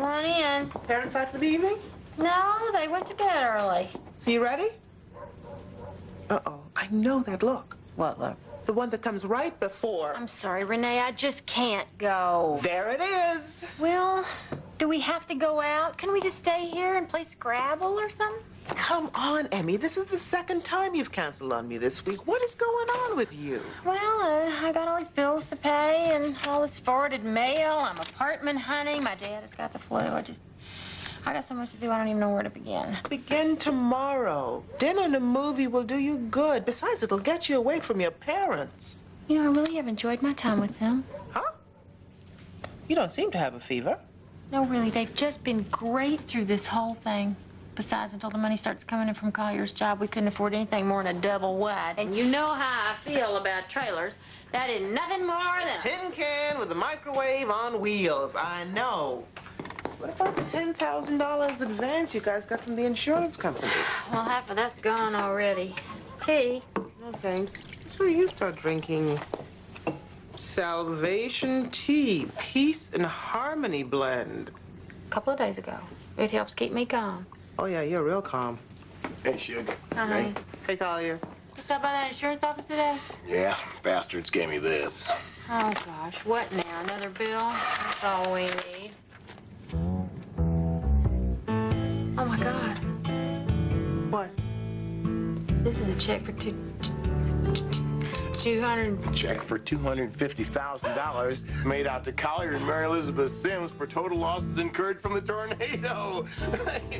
Come on in. Parents out for the evening? No, they went to bed early. So you ready? Uh-oh, I know that look. What look? The one that comes right before. I'm sorry, Renee, I just can't go. There it is. Well, do we have to go out? Can we just stay here and play Scrabble or something? Come on, Emmy. This is the second time you've canceled on me this week. What is going on with you? Well, I got all these bills to pay and all this forwarded mail. I'm apartment hunting. My dad has got the flu. I got so much to do, I don't even know where to begin. Begin tomorrow. Dinner and a movie will do you good. Besides, it'll get you away from your parents. You know, I really have enjoyed my time with them. Huh? You don't seem to have a fever. No, really, they've just been great through this whole thing. Besides, until the money starts coming in from Collier's job, we couldn't afford anything more than a double wide. And you know how I feel about trailers. That is nothing more than a tin can with a microwave on wheels. I know. What about the $10,000 advance you guys got from the insurance company? Well, half of that's gone already. Tea? No, thanks. That's where you start drinking Salvation Tea, Peace and Harmony blend. A couple of days ago. It helps keep me calm. Oh, yeah, you're real calm. Hey, Sugar. Hi. Hey, Collier. You stopped by that insurance office today? Yeah, bastards gave me this. Oh, gosh. What now? Another bill? That's all we need. Oh, my God. What? This is a check for 200. Check for $250,000 made out to Collier and Mary Elizabeth Sims for total losses incurred from the tornado.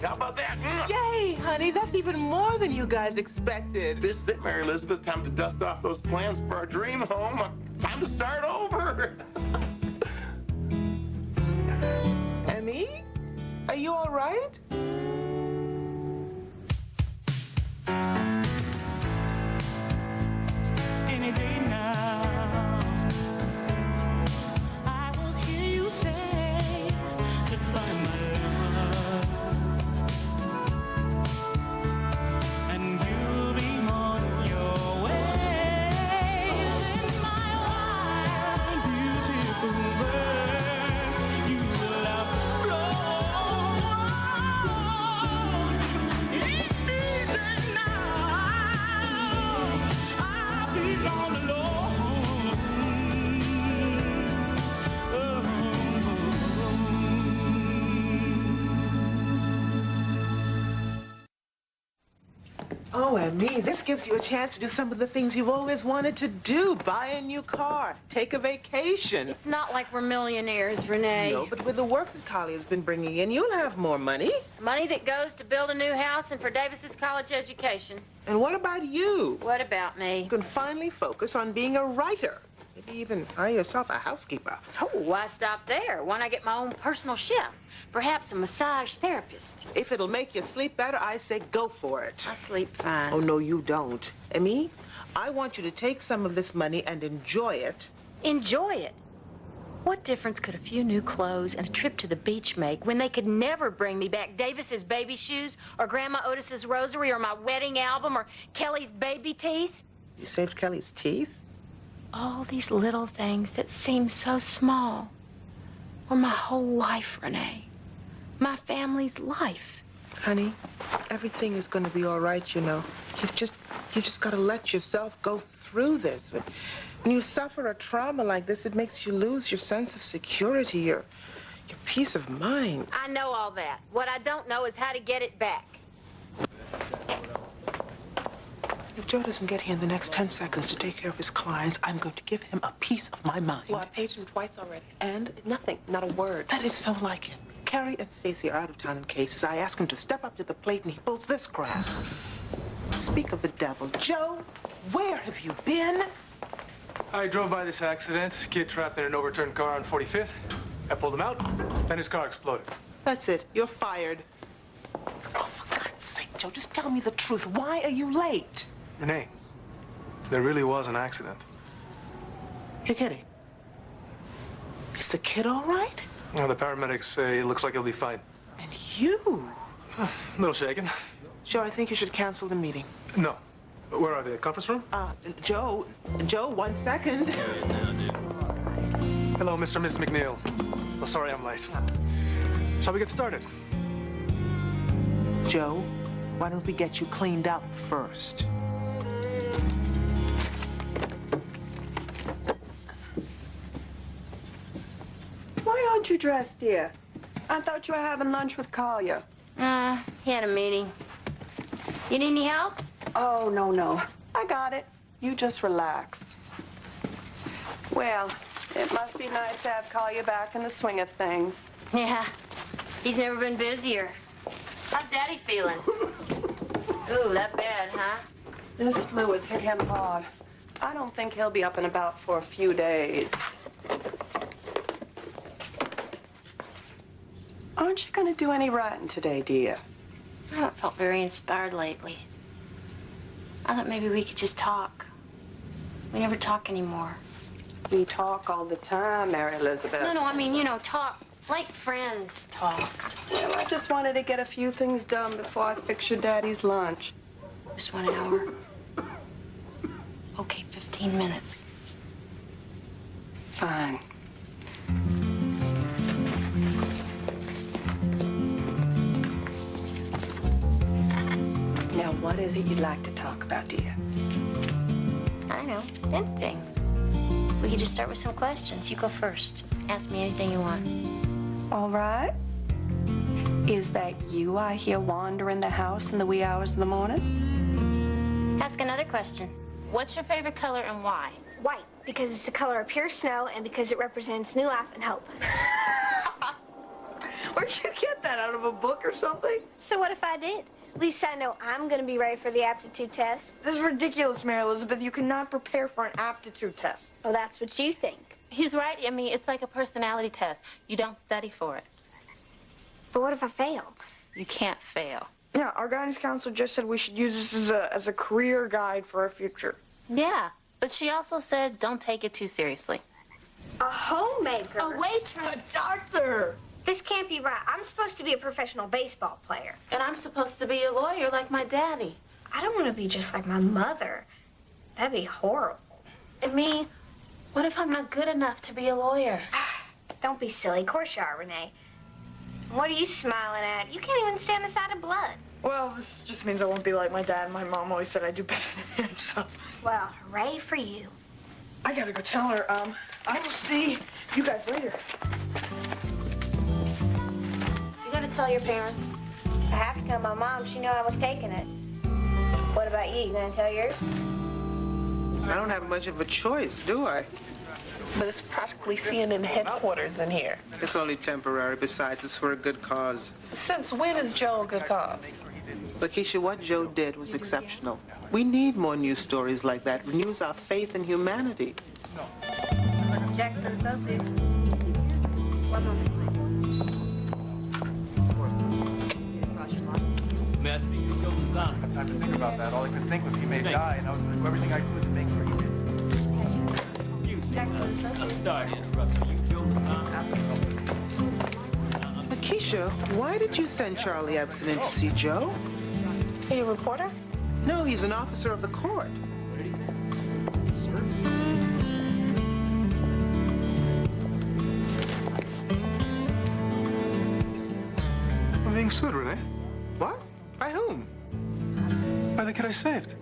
How about that? Yay, honey. That's even more than you guys expected. This is it, Mary Elizabeth. Time to dust off those plans for our dream home. Time to start over. Emmy? Are you all right? Any day now, I will hear you say goodbye, my love, and you'll be on your way. In my wild, beautiful world, you will have flown. It's easy now. I'll be gone alone. Oh, Emmy, this gives you a chance to do some of the things you've always wanted to do. Buy a new car, take a vacation. It's not like we're millionaires, Renee. No, but with the work that Collier's been bringing in, you'll have more money. Money that goes to build a new house and for Davis's college education. And what about you? What about me? You can finally focus on being a writer. Maybe even hire yourself a housekeeper. Oh, why stop there? Why not get my own personal chef? Perhaps a massage therapist. If it'll make you sleep better, I say go for it. I sleep fine. Oh, no, you don't. Emmy, I want you to take some of this money and enjoy it. Enjoy it. What difference could a few new clothes and a trip to the beach make when they could never bring me back Davis's baby shoes or Grandma Otis's rosary or my wedding album or Kelly's baby teeth? You saved Kelly's teeth? All these little things that seem so small were my whole life, Renee. My family's life. Honey, everything is going to be all right, you know. You've just got to let yourself go through this. But when you suffer a trauma like this, it makes you lose your sense of security, your peace of mind. I know all that. What I don't know is how to get it back. If Joe doesn't get here in the next 10 seconds to take care of his clients, I'm going to give him a piece of my mind. Well, I paid him twice already. And? Nothing, not a word. That is so like him. Carrie and Stacy are out of town in cases. I ask him to step up to the plate, and he pulls this crap. Speak of the devil. Joe, where have you been? I drove by this accident. Kid trapped in an overturned car on 45th. I pulled him out. Then his car exploded. That's it. You're fired. Oh, for God's sake, Joe, just tell me the truth. Why are you late? Renee, there really was an accident. You're kidding. Is the kid all right? Well, the paramedics say it looks like he'll be fine. And you? A little shaken. Joe, I think you should cancel the meeting. No. Where are they? Conference room? Joe, 1 second. Hello, Mr. and Miss McNeil. Oh, sorry I'm late. Shall we get started? Joe, why don't we get you cleaned up first? Why aren't you dressed, dear? I thought you were having lunch with Collier. He had a meeting. You need any help? Oh, no. I got it. You just relax. Well, it must be nice to have Collier back in the swing of things. Yeah. He's never been busier. How's Daddy feeling? Ooh, that bad, huh? This flu has hit him hard. I don't think he'll be up and about for a few days. Aren't you going to do any writing today, dear? I haven't felt very inspired lately. I thought maybe we could just talk. We never talk anymore. We talk all the time, Mary Elizabeth. No, I mean, talk. Like friends talk. Well, I just wanted to get a few things done before I fix your daddy's lunch. Just 1 hour. Okay, 15 minutes. Fine. Now, what is it you'd like to talk about, dear? I know. Anything. We could just start with some questions. You go first. Ask me anything you want. All right. Is that you I hear wandering the house in the wee hours of the morning? Ask another question. What's your favorite color and why? White, because it's the color of pure snow and because it represents new life and hope. Where'd you get that? Out of a book or something? So what if I did? At least I know I'm going to be ready for the aptitude test. This is ridiculous, Mary Elizabeth. You cannot prepare for an aptitude test. Well, that's what you think. He's right. I mean, it's like a personality test. You don't study for it. But what if I fail? You can't fail. Yeah, our guidance counselor just said we should use this as a career guide for our future. Yeah, but she also said don't take it too seriously. A homemaker? A waitress. A doctor! This can't be right. I'm supposed to be a professional baseball player. And I'm supposed to be a lawyer like my daddy. I don't want to be just like my mother. That'd be horrible. And me, what if I'm not good enough to be a lawyer? Don't be silly. Of course you are, Renee. What are you smiling at? You can't even stand the sight of blood. Well, this just means I won't be like my dad. My mom always said I'd do better than him, so... Well, hooray for you. I gotta go tell her, I will see you guys later. You gotta tell your parents. I have to tell my mom. She knew I was taking it. What about you? You gonna tell yours? I don't have much of a choice, do I? But it's practically CNN headquarters in here. It's only temporary. Besides, it's for a good cause. Since when is Joe a good cause? Lakeisha, what Joe did was exceptional. We need more news stories like that. Renews our faith in humanity. Jackson Associates. 1 moment, please. May I speak to Joe Lozano? I have time to think about that. All I could think was he may die, and I was going to do everything I could to make sure he did. Jackson Associates. I'm sorry to interrupt you. Joe Lozano? Lakeisha, why did you send Charlie Epson in to see Joe? Are you a reporter? No, he's an officer of the court. What did he say? Yes, sir. I'm being sued, Renee. What? By whom? By the kid I saved.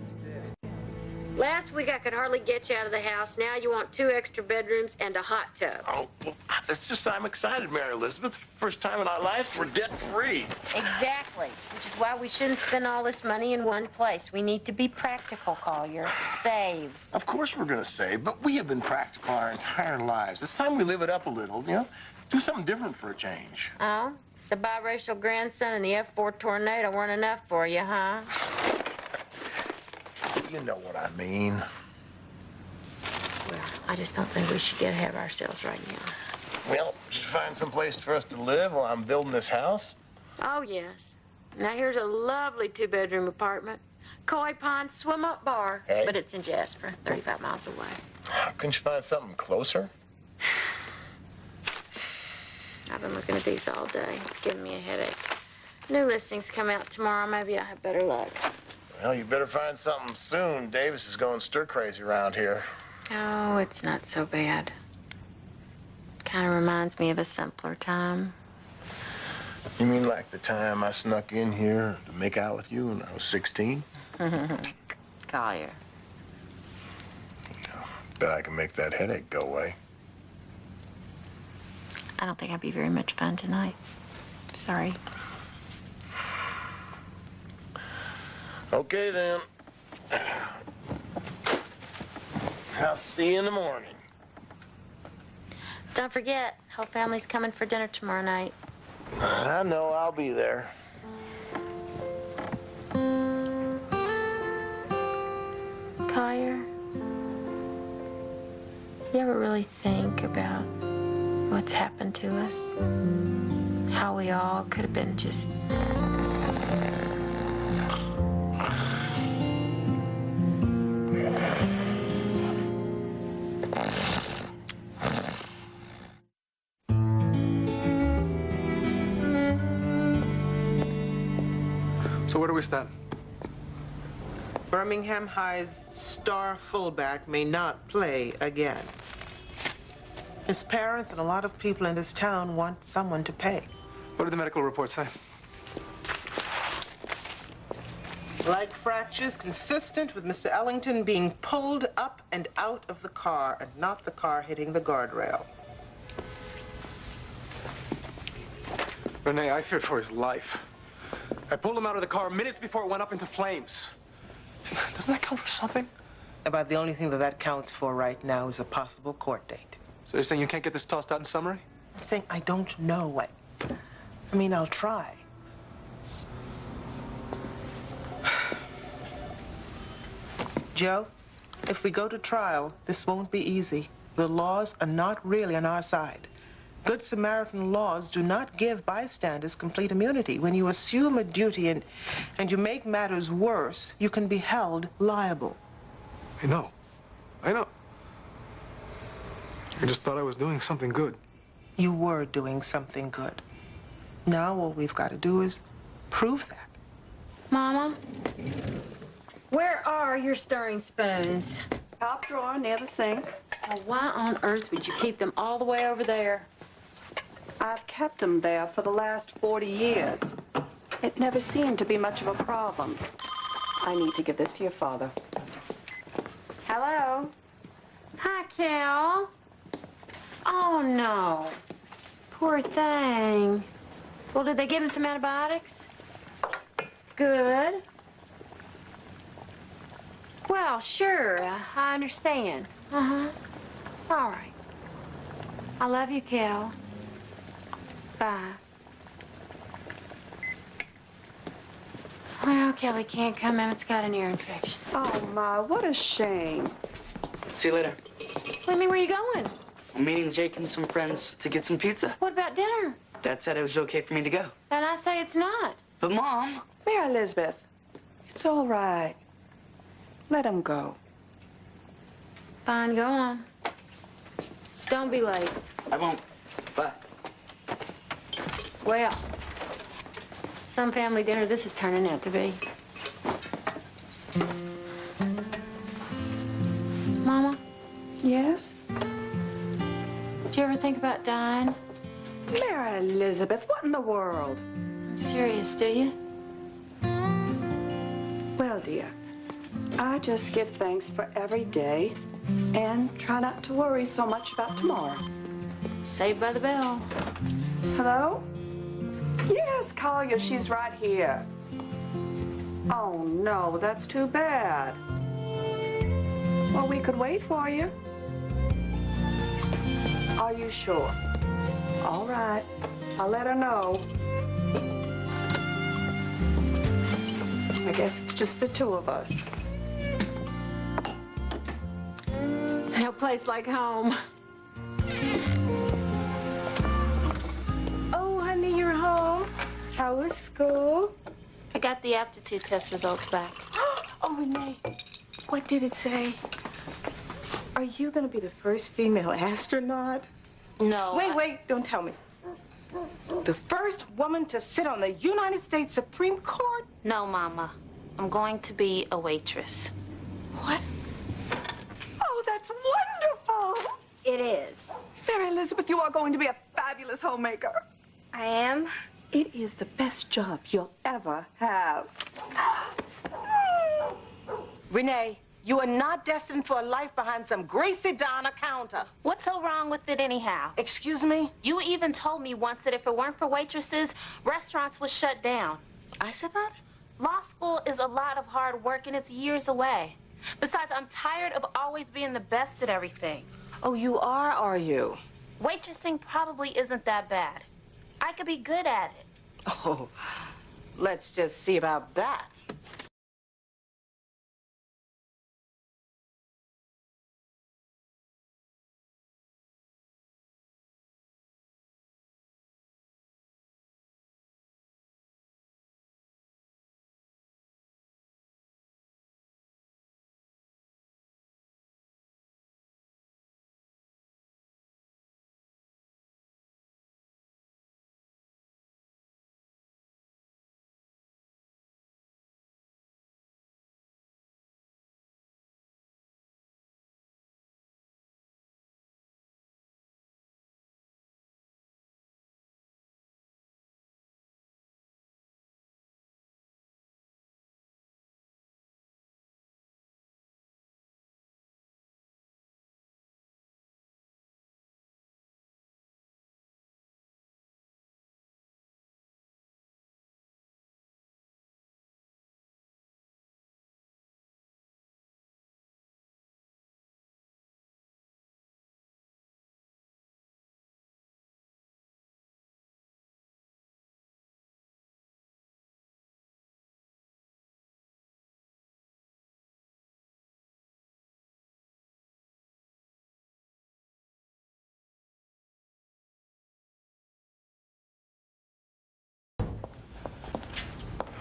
Last week I could hardly get you out of the house. Now you want 2 extra bedrooms and a hot tub. Oh, well, it's just I'm excited, Mary Elizabeth. First time in our lives we're debt-free. Exactly. Which is why we shouldn't spend all this money in one place. We need to be practical, Collier. Save. Of course we're going to save, but we have been practical our entire lives. It's time we live it up a little, Do something different for a change. Oh? The biracial grandson and the F4 tornado weren't enough for you, huh? You know what I mean. Well, I just don't think we should get ahead of ourselves right now. Well, just find some place for us to live while I'm building this house. Oh, yes. Now, here's a lovely 2-bedroom apartment. Koi Pond swim-up bar. Hey. But it's in Jasper, 35 miles away. Couldn't you find something closer? I've been looking at these all day. It's giving me a headache. New listings come out tomorrow. Maybe I'll have better luck. Well, you better find something soon. Davis is going stir-crazy around here. Oh, it's not so bad. Kind of reminds me of a simpler time. You mean like the time I snuck in here to make out with you when I was 16? Collier. Bet I can make that headache go away. I don't think I'd be very much fun tonight. Sorry. Okay, then. I'll see you in the morning. Don't forget, whole family's coming for dinner tomorrow night. I know I'll be there. Collier, you ever really think about what's happened to us? How we all could have been just... So where do we stand? Birmingham High's star fullback may not play again. His parents and a lot of people in this town want someone to pay. What did the medical report say? Leg fractures consistent with Mr. Ellington being pulled up and out of the car and not the car hitting the guardrail. Renee, I feared for his life. I pulled him out of the car minutes before it went up into flames. Doesn't that count for something? About the only thing that counts for right now is a possible court date. So you're saying you can't get this tossed out in summary? I'm saying I don't know. I mean, I'll try. Joe, if we go to trial, this won't be easy. The laws are not really on our side. Good Samaritan laws do not give bystanders complete immunity. When you assume a duty and you make matters worse, you can be held liable. I know. I just thought I was doing something good. You were doing something good. Now all we've got to do is prove that. Mama, where are your stirring spoons? Top drawer near the sink. Now, why on earth would you keep them all the way over there? I've kept them there for the last 40 years. It never seemed to be much of a problem. I need to give this to your father. Hello? Hi, Cal. Oh, no. Poor thing. Well, did they give him some antibiotics? Good. Well, sure. I understand. Uh-huh. All right. I love you, Cal. Bye. Well, Kelly can't come. Emmett's got an ear infection. Oh, my, what a shame. See you later. What do you mean, where you going? I'm meeting Jake and some friends to get some pizza. What about dinner? Dad said it was okay for me to go. And I say it's not. But, Mom... Mary Elizabeth, it's all right. Let him go. Fine, go on. Just don't be late. I won't. Bye. Well, some family dinner this is turning out to be. Mama? Yes? Did you ever think about dying? Mary Elizabeth, what in the world? I'm serious, do you? Well, dear, I just give thanks for every day and try not to worry so much about tomorrow. Saved by the bell. Hello? Yes, Collier, she's right here. Oh, no, that's too bad. Well, we could wait for you. Are you sure? All right. I'll let her know. I guess it's just the two of us. No place like home. Oh, honey, you're home. How was school? I got the aptitude test results back. Oh, Renee, what did it say? Are you going to be the first female astronaut? No. Wait, don't tell me. The first woman to sit on the United States Supreme Court? No, Mama. I'm going to be a waitress. What? Oh, that's wonderful. It is. Mary Elizabeth, you are going to be a fabulous homemaker. I am. It is the best job you'll ever have. Renee, you are not destined for a life behind some greasy Donna counter. What's so wrong with it anyhow? Excuse me? You even told me once that if it weren't for waitresses, restaurants would shut down. I said that? Law school is a lot of hard work and it's years away. Besides, I'm tired of always being the best at everything. Oh, you are you? Waitressing probably isn't that bad. I could be good at it. Oh, let's just see about that.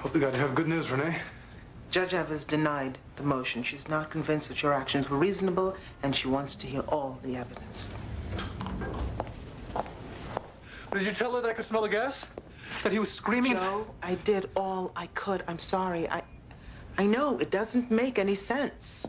Hope to God you have good news, Renee. Judge Evers denied the motion. She's not convinced that your actions were reasonable, and she wants to hear all the evidence. Did you tell her that I could smell the gas? That he was screaming? Joe, I did all I could. I'm sorry. I know it doesn't make any sense.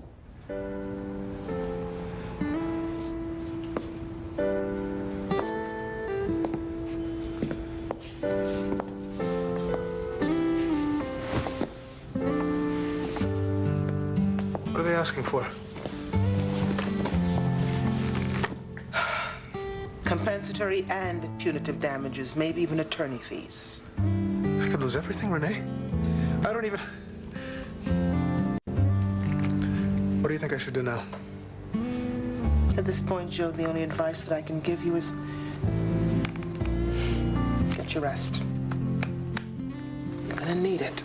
What are they asking for? Compensatory and punitive damages, maybe even attorney fees. I could lose everything, Renee. I don't even... What do you think I should do now? At this point, Joe, the only advice that I can give you is get your rest. You're gonna need it.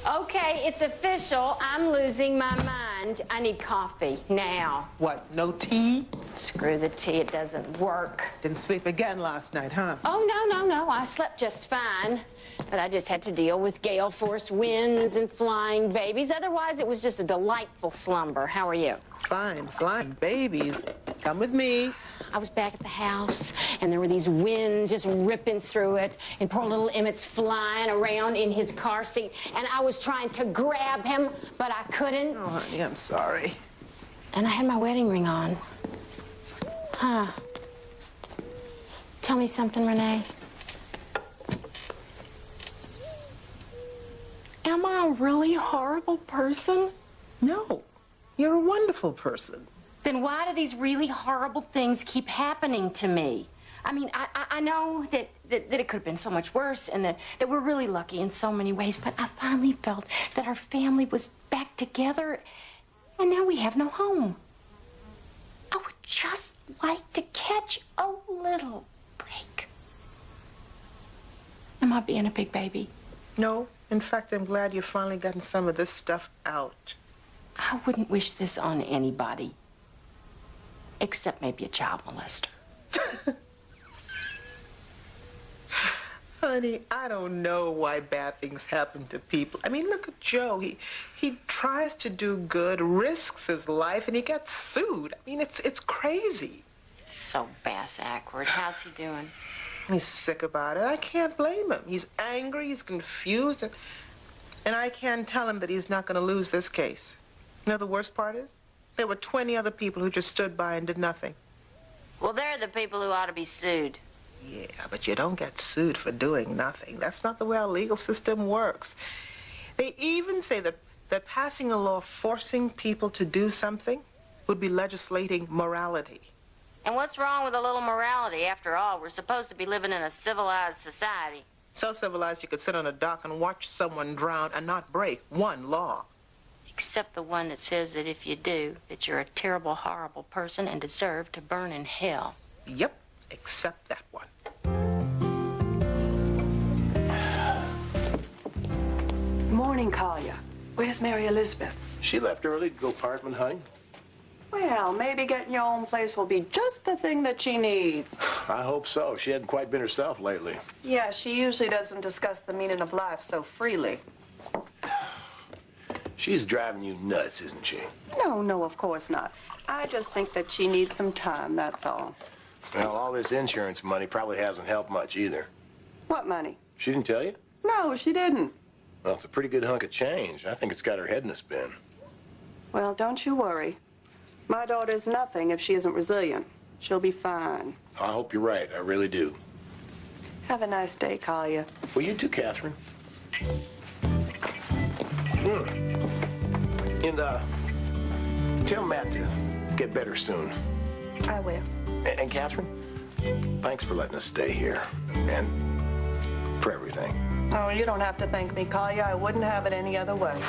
Okay, it's official. I'm losing my mind. I need coffee now. What, no tea? Screw the tea, it doesn't work. Didn't sleep again last night, huh? Oh, no. I slept just fine. But I just had to deal with gale force winds and flying babies. Otherwise, it was just a delightful slumber. How are you? Fine, flying babies. Come with me. I was back at the house, and there were these winds just ripping through it, and poor little Emmett's flying around in his car seat, and I was trying to grab him, but I couldn't. Oh, honey, I'm sorry. And I had my wedding ring on. Huh. Tell me something, Renee. Am I a really horrible person? No, you're a wonderful person. Then why do these really horrible things keep happening to me? I mean, I know that it could have been so much worse and that we're really lucky in so many ways, but I finally felt that our family was back together, and now we have no home. I would just like to catch a little break. Am I being a big baby? No, in fact, I'm glad you've finally gotten some of this stuff out. I wouldn't wish this on anybody, except maybe a child molester. Honey, I don't know why bad things happen to people. I mean, look at Joe. He tries to do good, risks his life, and he gets sued. I mean, it's crazy. It's so bass-ackward. How's he doing? He's sick about it. I can't blame him. He's angry, he's confused, and I can't tell him that he's not going to lose this case. You know the worst part is? There were 20 other people who just stood by and did nothing. Well, they're the people who ought to be sued. Yeah, but you don't get sued for doing nothing. That's not the way our legal system works. They even say that passing a law forcing people to do something would be legislating morality. And what's wrong with a little morality? After all, we're supposed to be living in a civilized society. So civilized you could sit on a dock and watch someone drown and not break one law. Except the one that says that if you do, that you're a terrible, horrible person and deserve to burn in hell. Yep, except that one. Morning, Collier. Where's Mary Elizabeth? She left early to go apartment hunting. Well, maybe getting your own place will be just the thing that she needs. I hope so. She hadn't quite been herself lately. Yeah, she usually doesn't discuss the meaning of life so freely. She's driving you nuts, isn't she? No, of course not. I just think that she needs some time, that's all. Well, all this insurance money probably hasn't helped much either. What money? She didn't tell you? No, she didn't. Well, it's a pretty good hunk of change. I think it's got her head in a spin. Well, don't you worry. My daughter's nothing if she isn't resilient. She'll be fine. I hope you're right. I really do. Have a nice day, Collier. Well, you too, Catherine. And, tell Matt to get better soon. I will. And Catherine, thanks for letting us stay here. And for everything. Oh, you don't have to thank me, Collier. I wouldn't have it any other way.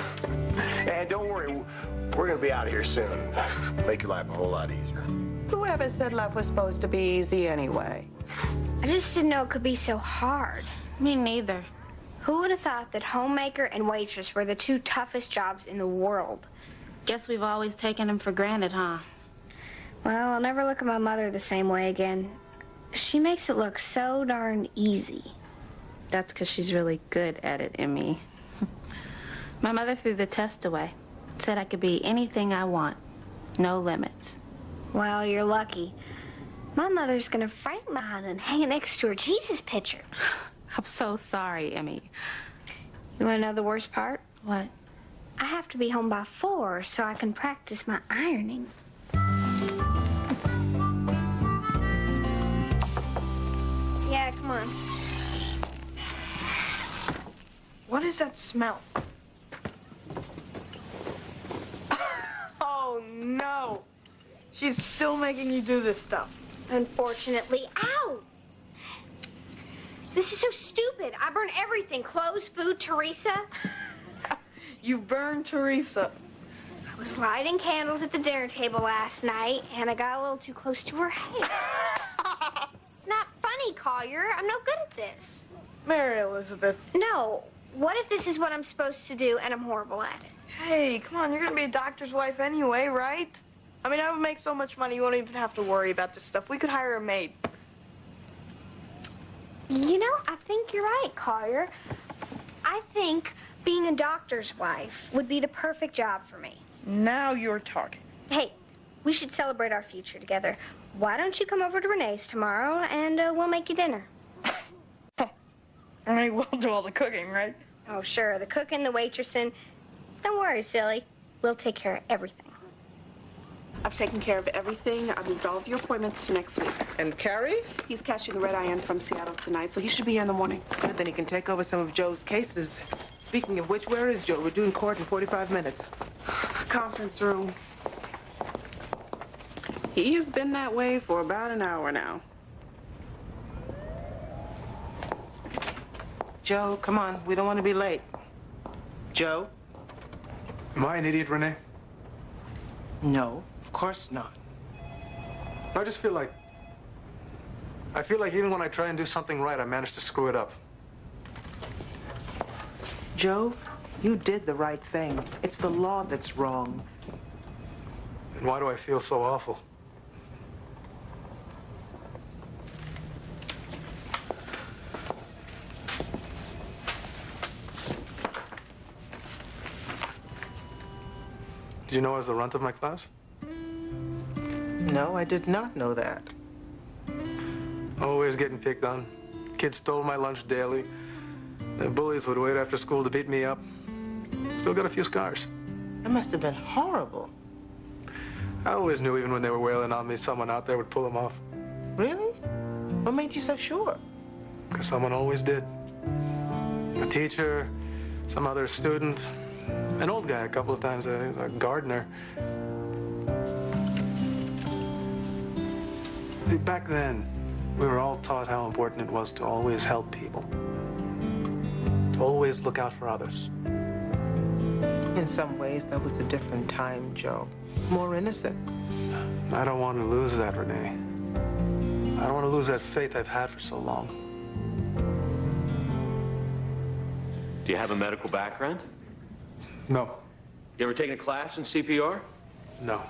And don't worry, we're gonna be out of here soon. Make your life a whole lot easier. Whoever said life was supposed to be easy anyway? I just didn't know it could be so hard. Me neither. Who would have thought that homemaker and waitress were the two toughest jobs in the world? Guess we've always taken them for granted, huh? Well, I'll never look at my mother the same way again. She makes it look so darn easy. That's because she's really good at it, Emmy. My mother threw the test away. Said I could be anything I want. No limits. Well, you're lucky. My mother's gonna frame mine and hang it next to her Jesus picture. I'm so sorry, Emmy. You wanna know the worst part? What? I have to be home by 4 so I can practice my ironing. Yeah, come on. What is that smell? Oh, no. She's still making you do this stuff. Unfortunately, ow! This is so stupid. I burn everything. Clothes, food, Teresa. You burned Teresa. I was lighting candles at the dinner table last night, and I got a little too close to her head. It's not funny, Collier. I'm no good at this. Mary Elizabeth. No. What if this is what I'm supposed to do, and I'm horrible at it? Hey, come on. You're going to be a doctor's wife anyway, right? I mean, I would make so much money you won't even have to worry about this stuff. We could hire a maid. You know, I think you're right, Collier. I think being a doctor's wife would be the perfect job for me. Now you're talking. Hey, we should celebrate our future together. Why don't you come over to Renee's tomorrow and we'll make you dinner? Renee will do all the cooking, right? Oh, sure. The cooking, the waitressing. Don't worry, silly. We'll take care of everything. I've taken care of everything. I moved all of your appointments to next week. And Carrie? He's catching the red-eye in from Seattle tonight, so he should be here in the morning. Good, then he can take over some of Joe's cases. Speaking of which, where is Joe? We're due in court in 45 minutes. Conference room. He has been that way for about an hour now. Joe, come on. We don't want to be late. Joe? Am I an idiot, Renee? No, of course not. I just feel like... I feel like even when I try and do something right, I manage to screw it up. Joe, you did the right thing. It's the law that's wrong. And why do I feel so awful? Did you know I was the runt of my class? No, I did not know that. Always getting picked on. Kids stole my lunch daily. The bullies would wait after school to beat me up. Still got a few scars. That must have been horrible. I always knew even when they were wailing on me, someone out there would pull them off. Really? What made you so sure? Because someone always did. A teacher, some other student, an old guy a couple of times, a gardener. Back then, we were all taught how important it was to always help people. To always look out for others. In some ways, that was a different time, Joe. More innocent. I don't want to lose that, Renee. I don't want to lose that faith I've had for so long. Do you have a medical background? No. You ever taken a class in CPR? No.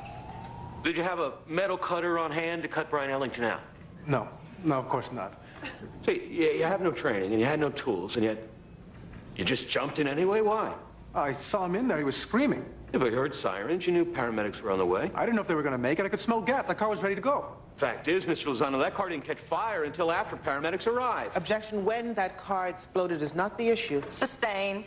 Did you have a metal cutter on hand to cut Brian Ellington out? No. No, of course not. See, you have no training and you had no tools, and yet you just jumped in anyway? Why? I saw him in there. He was screaming. Yeah, but you heard sirens. You knew paramedics were on the way. I didn't know if they were going to make it. I could smell gas. The car was ready to go. Fact is, Mr. Lozano, that car didn't catch fire until after paramedics arrived. Objection. When that car exploded is not the issue. Sustained.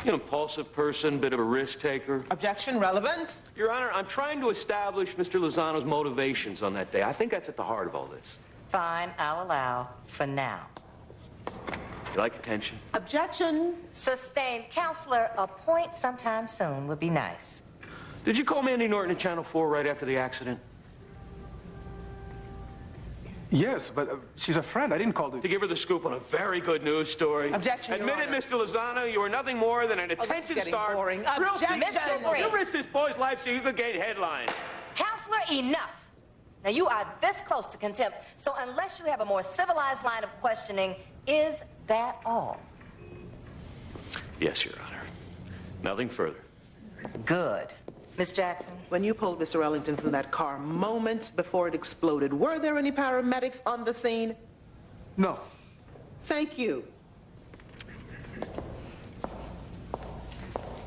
You're an impulsive person, bit of a risk taker. Objection. Relevance. Your Honor, I'm trying to establish Mr. Lozano's motivations on that day. I think that's at the heart of all this. Fine, I'll allow for now. You like attention? Objection. Sustained. Counselor, a point sometime soon would be nice. Did you call Mandy Norton at Channel 4 right after the accident? Yes, but she's a friend. I didn't call To give her the scoop on a very good news story. Objection, Your Admit it, Honor. Mr. Lozano, you are nothing more than an attention getting star. boring. Real Objection. successful. You risked this boy's life so you could gain headlines. Counselor, enough. Now, you are this close to contempt, so unless you have a more civilized line of questioning, is that all? Yes, Your Honor. Nothing further. Good. Miss Jackson? When you pulled Mr. Ellington from that car moments before it exploded, were there any paramedics on the scene? No. Thank you.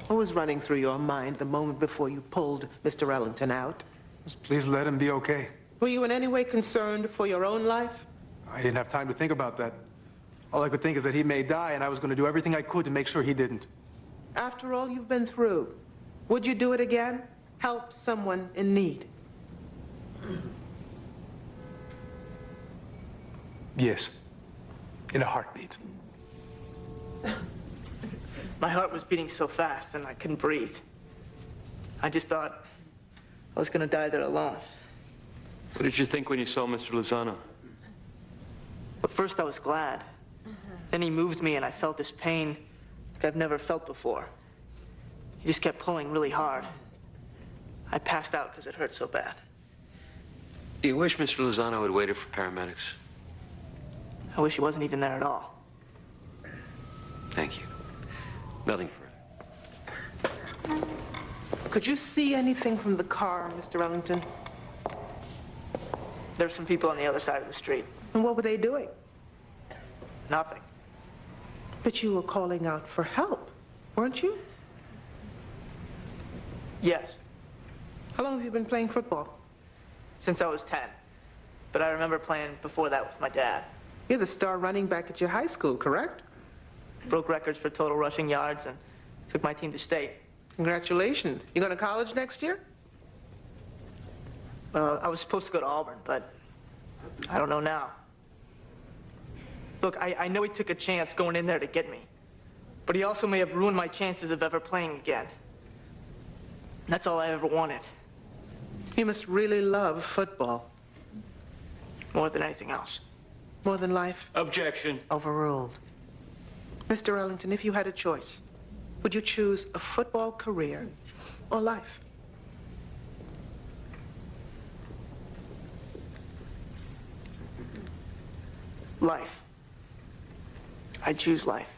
What was running through your mind the moment before you pulled Mr. Ellington out? Just please let him be okay. Were you in any way concerned for your own life? I didn't have time to think about that. All I could think is that he may die, and I was going to do everything I could to make sure he didn't. After all you've been through, would you do it again? Help someone in need? Yes. In a heartbeat. My heart was beating so fast and I couldn't breathe. I just thought I was gonna die there alone. What did you think when you saw Mr. Lozano? But first I was glad. Then he moved me and I felt this pain like I've never felt before. He just kept pulling really hard. I passed out because it hurt so bad. Do you wish Mr. Lozano had waited for paramedics? I wish he wasn't even there at all. Thank you. Nothing further. Could you see anything from the car, Mr. Ellington? There's some people on the other side of the street. And what were they doing? Nothing. But you were calling out for help, weren't you? Yes, How long have you been playing football? since I was 10. But I remember playing before that with my dad. You're the star running back at your high school, correct? Broke records for total rushing yards and took my team to state. Congratulations. You going to college next year? Well, I was supposed to go to Auburn, but I don't know now. Look, I know he took a chance going in there to get me. But he also may have ruined my chances of ever playing again. That's all I ever wanted. You must really love football. More than anything else. More than life. Objection. Overruled. Mr. Ellington, if you had a choice, would you choose a football career or life? Life. I choose life.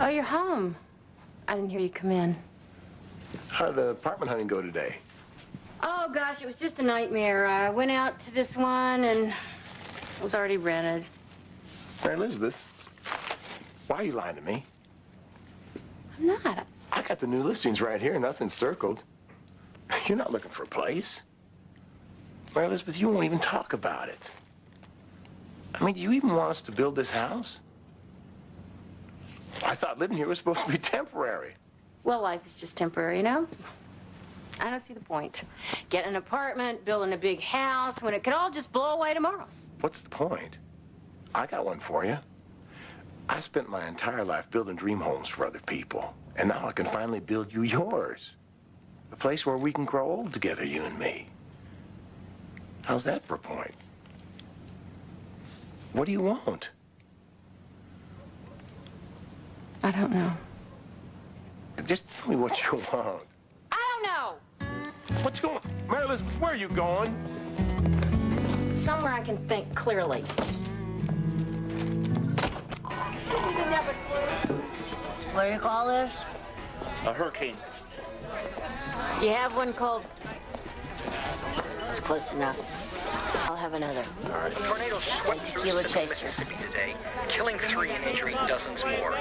Oh, you're home. I didn't hear you come in. How did the apartment hunting go today? Oh, gosh, it was just a nightmare. I went out to this one, and it was already rented. Mary Elizabeth, why are you lying to me? I'm not. I got the new listings right here, nothing's circled. You're not looking for a place. Mary Elizabeth, you won't even talk about it. I mean, do you even want us to build this house? I thought living here was supposed to be temporary. Well, life is just temporary, you know? I don't see the point. Get an apartment, building a big house, when it could all just blow away tomorrow. What's the point? I got one for you. I spent my entire life building dream homes for other people, and now I can finally build you yours. A place where we can grow old together, you and me. How's that for a point? What do you want? I don't know. Just tell me what you want. I don't know! What's going on? Mary Elizabeth, where are you going? Somewhere I can think clearly. We didn't have a clue. What do you call this? A hurricane. Do you have one called... It's close enough. I'll have another. A tornado swept through Tequila central chaser. Mississippi today, killing 3 and injuring dozens more.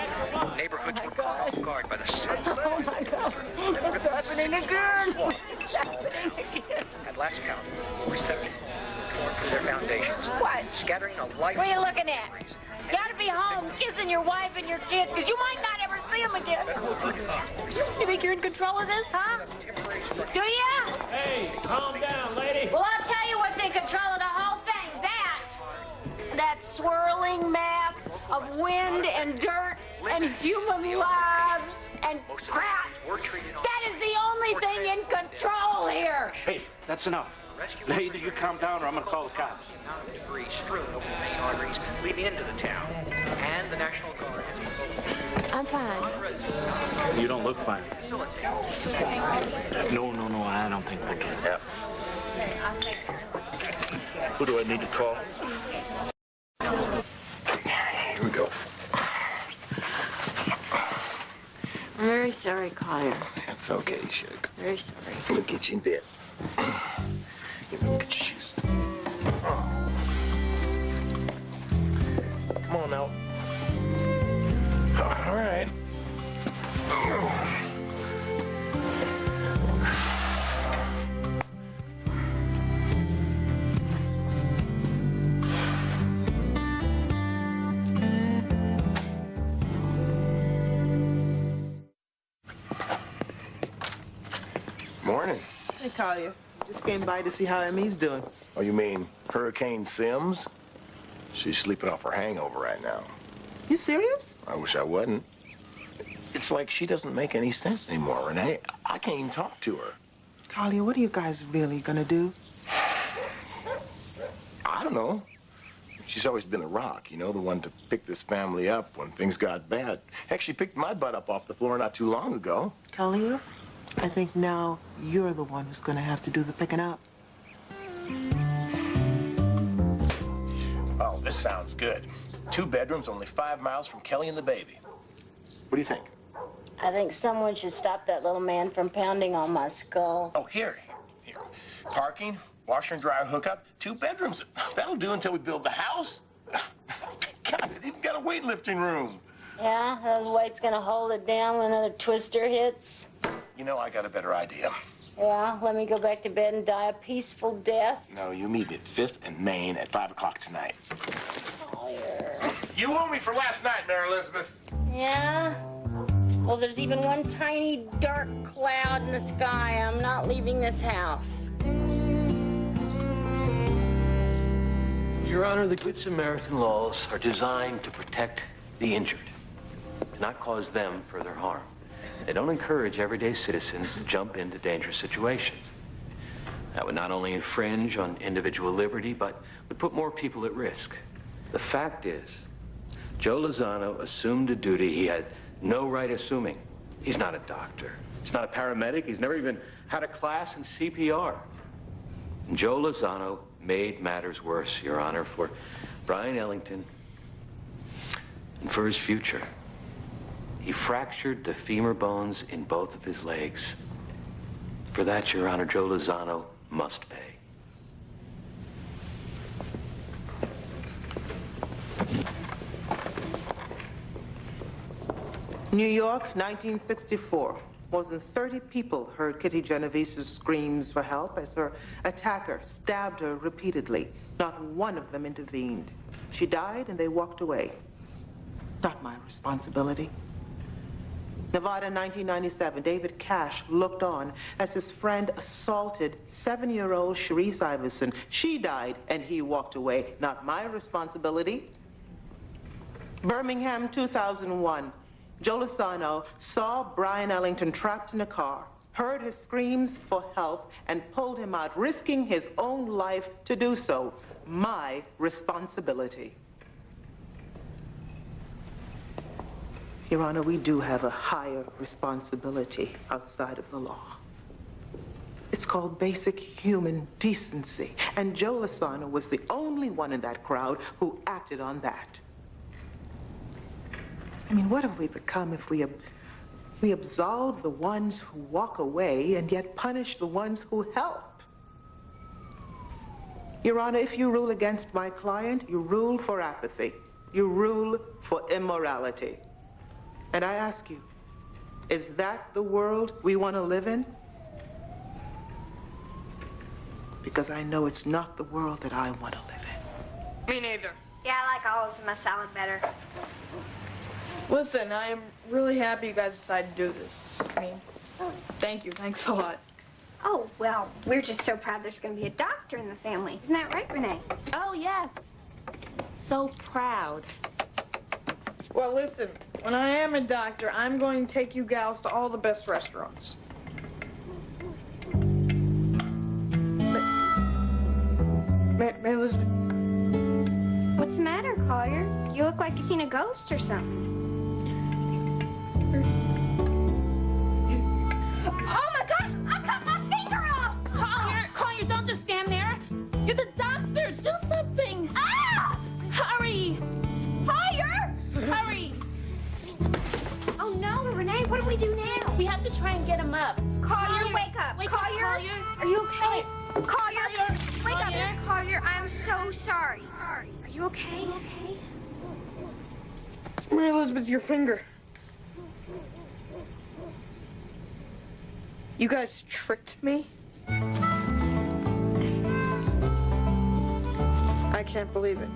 Neighborhoods were caught off guard by the sudden Oh, my God. It's happening again. It's happening again. At last count, over 70 torn through their foundations. What? Scattering a light. What are you looking at? You ought to be home kissing your wife and your kids, because you might not ever see them again. You think you're in control of this, huh? Do ya? Hey, calm down, lady. Well, I'll tell you what's in control of the whole thing. That swirling mass of wind and dirt and human lives and crap. That is the only thing in control here. Hey, that's enough. Now, either you calm down or I'm going to call the cops. The amount of debris strewn over the main arteries leading into the town. And the National Guard has I'm fine. You don't look fine. No, I don't think we're good. Yeah. Who do I need to call? Here we go. I'm very sorry, Collier. It's okay, Sugar. Very sorry. Let me get you in bed. Get your shoes. Come on now. All right. Morning. Hey, Collier. Just came by to see how Emmy's doing. Oh, you mean Hurricane Sims? She's sleeping off her hangover right now. You serious? I wish I wasn't. It's like she doesn't make any sense anymore, Renee. I can't even talk to her. Collier, what are you guys really gonna do? I don't know. She's always been a rock, you know, the one to pick this family up when things got bad. Heck, she picked my butt up off the floor not too long ago. Collier, I think now you're the one who's gonna have to do the picking up. Oh, This sounds good. 2 bedrooms, only 5 miles from Kelly and the baby. What do you think? I think someone should stop that little man from pounding on my skull. Oh, here. Parking, washer and dryer hookup, 2 bedrooms. That'll do until we build the house. God, it's even got a weightlifting room. Yeah, those weights gonna hold it down when another twister hits. You know, I got a better idea. Yeah, let me go back to bed and die a peaceful death. No, you meet me at 5th and Main at 5 o'clock tonight. Collier. You owe me for last night, Mary Elizabeth. Yeah? Well, there's even one tiny dark cloud in the sky. I'm not leaving this house. Your Honor, the Good Samaritan laws are designed to protect the injured, to not cause them further harm. They don't encourage everyday citizens to jump into dangerous situations. That would not only infringe on individual liberty, but would put more people at risk. The fact is, Joe Lozano assumed a duty he had no right assuming. He's not a doctor. He's not a paramedic. He's never even had a class in CPR. And Joe Lozano made matters worse, Your Honor, for Brian Ellington and for his future. He fractured the femur bones in both of his legs. For that, Your Honor, Joe Lozano must pay. New York, 1964. More than 30 people heard Kitty Genovese's screams for help as her attacker stabbed her repeatedly. Not one of them intervened. She died and they walked away. Not my responsibility. Nevada, 1997, David Cash looked on as his friend assaulted 7-year-old Sharice Iverson. She died and he walked away. Not my responsibility. Birmingham, 2001. Joe Lozano saw Brian Ellington trapped in a car, heard his screams for help, and pulled him out, risking his own life to do so. My responsibility. Your Honor, we do have a higher responsibility outside of the law. It's called basic human decency. And Joe Lozano was the only one in that crowd who acted on that. I mean, what have we become if we absolve the ones who walk away and yet punish the ones who help? Your Honor, if you rule against my client, you rule for apathy. You rule for immorality. And I ask you, is that the world we want to live in? Because I know it's not the world that I want to live in. Me neither. Yeah, I like olives in my salad better. Listen, I am really happy you guys decided to do this. I mean, thank you. Thanks a lot. Oh, well, we're just so proud there's going to be a doctor in the family. Isn't that right, Renee? Oh, yes. So proud. Well, listen, when I am a doctor, I'm going to take you gals to all the best restaurants. May Elizabeth. What's the matter, Collier? You look like you've seen a ghost or something. Oh my gosh! I cut my finger off! Collier, don't just stand there. You're the doctors. Do something. Ah! Hurry. Collier! Hurry. Oh no, Renee, what do we do now? We have to try and get him up. Collier, wake up! Wake up, Collier! Collier. Are you okay? Collier! Wake Collier. up! Collier, I'm so sorry. Are you okay? Mary Elizabeth, your finger. You guys tricked me? I can't believe it.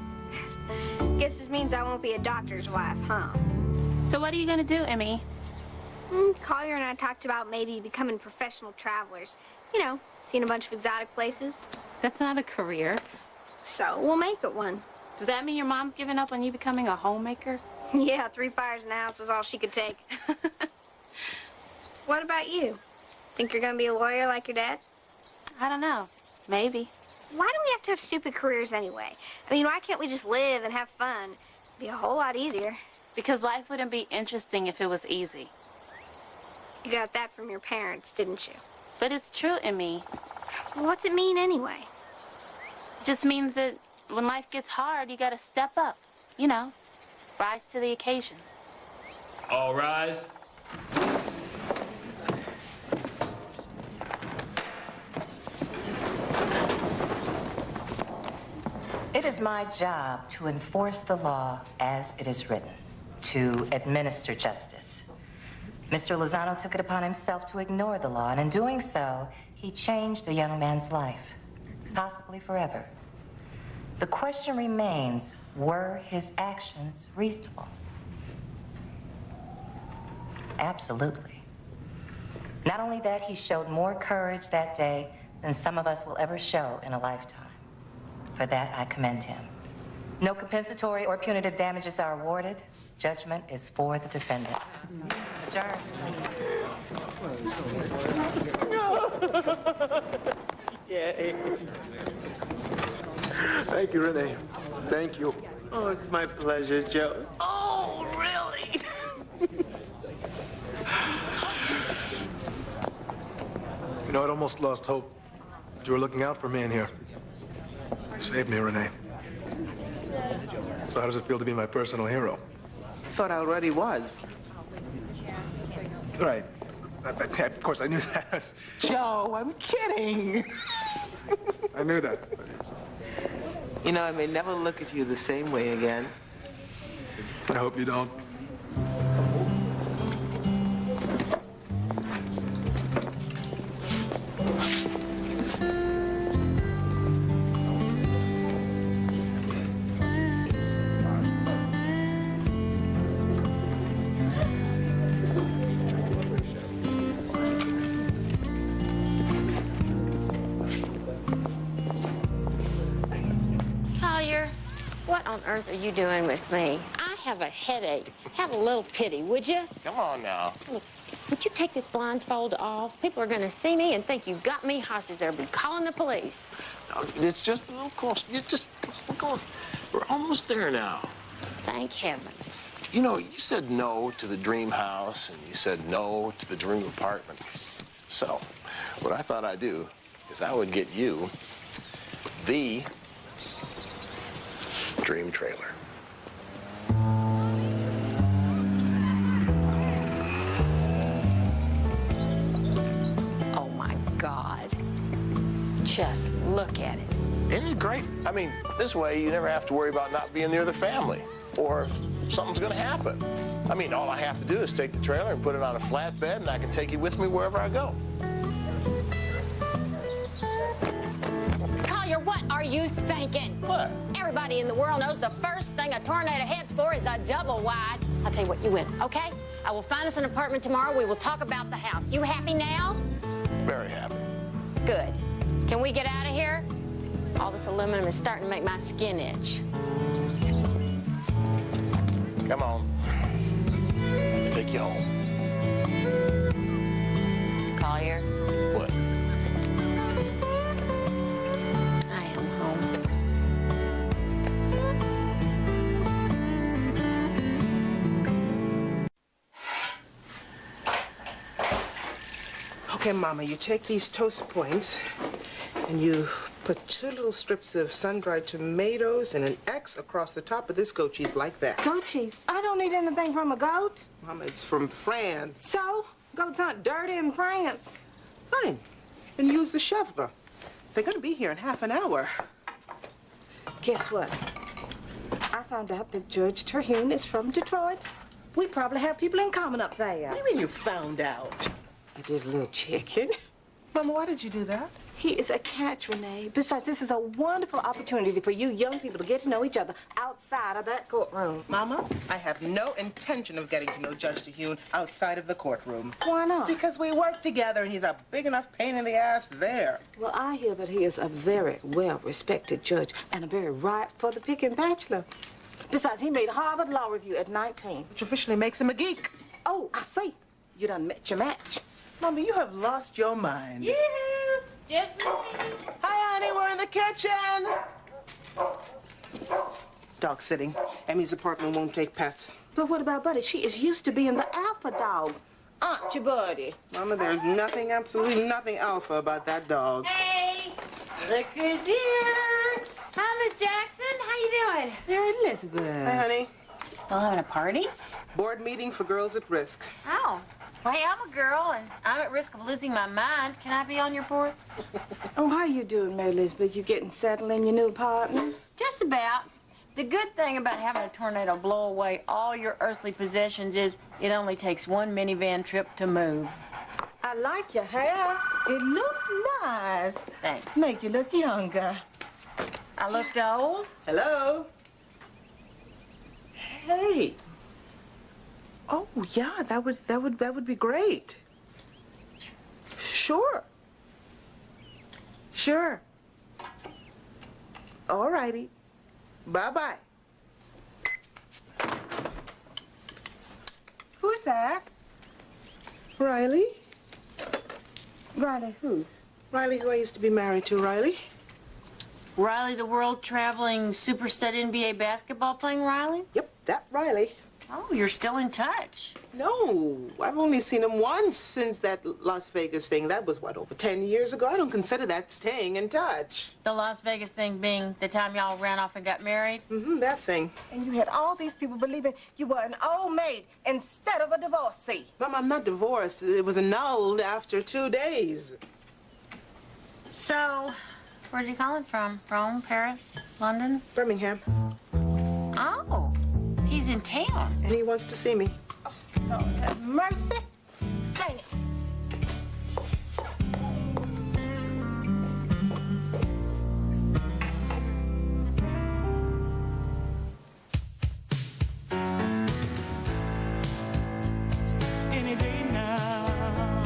Guess this means I won't be a doctor's wife, huh? So what are you gonna do, Emmy? Collier and I talked about maybe becoming professional travelers. You know, seeing a bunch of exotic places. That's not a career. So we'll make it one. Does that mean your mom's giving up on you becoming a homemaker? Yeah, 3 fires in the house was all she could take. What about you? Think you're gonna be a lawyer like your dad? I don't know. Maybe. Why do we have to have stupid careers anyway? I mean, why can't we just live and have fun? It'd be a whole lot easier. Because life wouldn't be interesting if it was easy. You got that from your parents, didn't you? But it's true, Emmy. Well, what's it mean anyway? It just means that when life gets hard, you gotta step up. You know, rise to the occasion. All rise. It is my job to enforce the law as it is written, to administer justice. Mr. Lozano took it upon himself to ignore the law, and in doing so, he changed a young man's life, possibly forever. The question remains, were his actions reasonable? Absolutely. Not only that, he showed more courage that day than some of us will ever show in a lifetime. For that, I commend him. No compensatory or punitive damages are awarded. Judgment is for the defendant. Adjourned. Yay. Thank you, Renee. Thank you. Oh, it's my pleasure, Joe. Oh, really? You know, I'd almost lost hope that you were looking out for me in here. You saved me, Renee. So how does it feel to be my personal hero? Thought I already was. Right. Of course, I knew that. Joe, I'm kidding. I knew that. You know, I may never look at you the same way again. I hope you don't. Collier, what on earth are you doing with me? I have a headache. Have a little pity, would you? Come on now. Look, would you take this blindfold off? People are going to see me and think you got me hostage. They'll be calling the police. It's just a little close. We're going. We're almost there now. Thank heaven. You know, you said no to the dream house, and you said no to the dream apartment. So, what I thought I'd do is I would get you the dream trailer. Oh, my God. Just look at it. Isn't it great? I mean, this way you never have to worry about not being near the family or something's going to happen. I mean, all I have to do is take the trailer and put it on a flatbed, and I can take it with me wherever I go. Collier, what are you thinking? What? Everybody in the world knows the first thing a tornado heads for is a double wide. I'll tell you what, you win, okay? I will find us an apartment tomorrow. We will talk about the house. You happy now? Very happy. Good. Can we get out of here? All this aluminum is starting to make my skin itch. Come on. I'll take you home. Collier, What? I am home. Okay, Mama, you take these toast points and you put 2 little strips of sun-dried tomatoes and an X across the top of this goat cheese like that. Goat cheese? I don't need anything from a goat. Mama, it's from France. So? Goats aren't dirty in France. Fine. Then use the chevre. They're going to be here in half an hour. Guess what? I found out that Judge Terhune is from Detroit. We probably have people in common up there. What do you mean you found out? I did a little checking. Mama, why did you do that? He is a catch, Renee. Besides, this is a wonderful opportunity for you young people to get to know each other outside of that courtroom. Mama, I have no intention of getting to know Judge Terhune outside of the courtroom. Why not? Because we work together and he's a big enough pain in the ass there. Well, I hear that he is a very well-respected judge and a very ripe-for-the-picking bachelor. Besides, he made a Harvard Law Review at 19. Which officially makes him a geek. Oh, I see. You done met your match. Mama, you have lost your mind. Yoo-hoo! Just me. Hi, honey, we're in the kitchen. Dog sitting. Emmy's apartment won't take pets. But what about Buddy? She is used to being the alpha dog. Aren't you, Buddy? Mama, there's nothing, absolutely nothing alpha about that dog. Hey, look who's here. Hi, Miss Jackson. How you doing? Mary Elizabeth. Hi, honey. Y'all having a party? Board meeting for girls at risk. Oh. Well, hey, I'm a girl, and I'm at risk of losing my mind. Can I be on your board? Oh, how you doing, Mary Elizabeth? You getting settled in your new apartment? Just about. The good thing about having a tornado blow away all your earthly possessions is it only takes one minivan trip to move. I like your hair. It looks nice. Thanks. Make you look younger. I looked old? Hello? Hey. Oh, yeah, that would be great. Sure. Sure. All righty. Bye-bye. Who's that? Riley? Riley who? Riley, who I used to be married to, Riley. Riley, the world-traveling, super-stud NBA basketball playing Riley? Yep, that Riley. Oh, you're still in touch. No, I've only seen him once since that Las Vegas thing. That was, what, over 10 years ago? I don't consider that staying in touch. The Las Vegas thing being the time y'all ran off and got married? Mm-hmm, that thing. And you had all these people believing you were an old maid instead of a divorcee. Mom, I'm not divorced. It was annulled after 2 days. So, where'd you calling from? Rome, Paris, London? Birmingham. Oh, he's in town. And he wants to see me. Lord have mercy. Dang it. Any day now,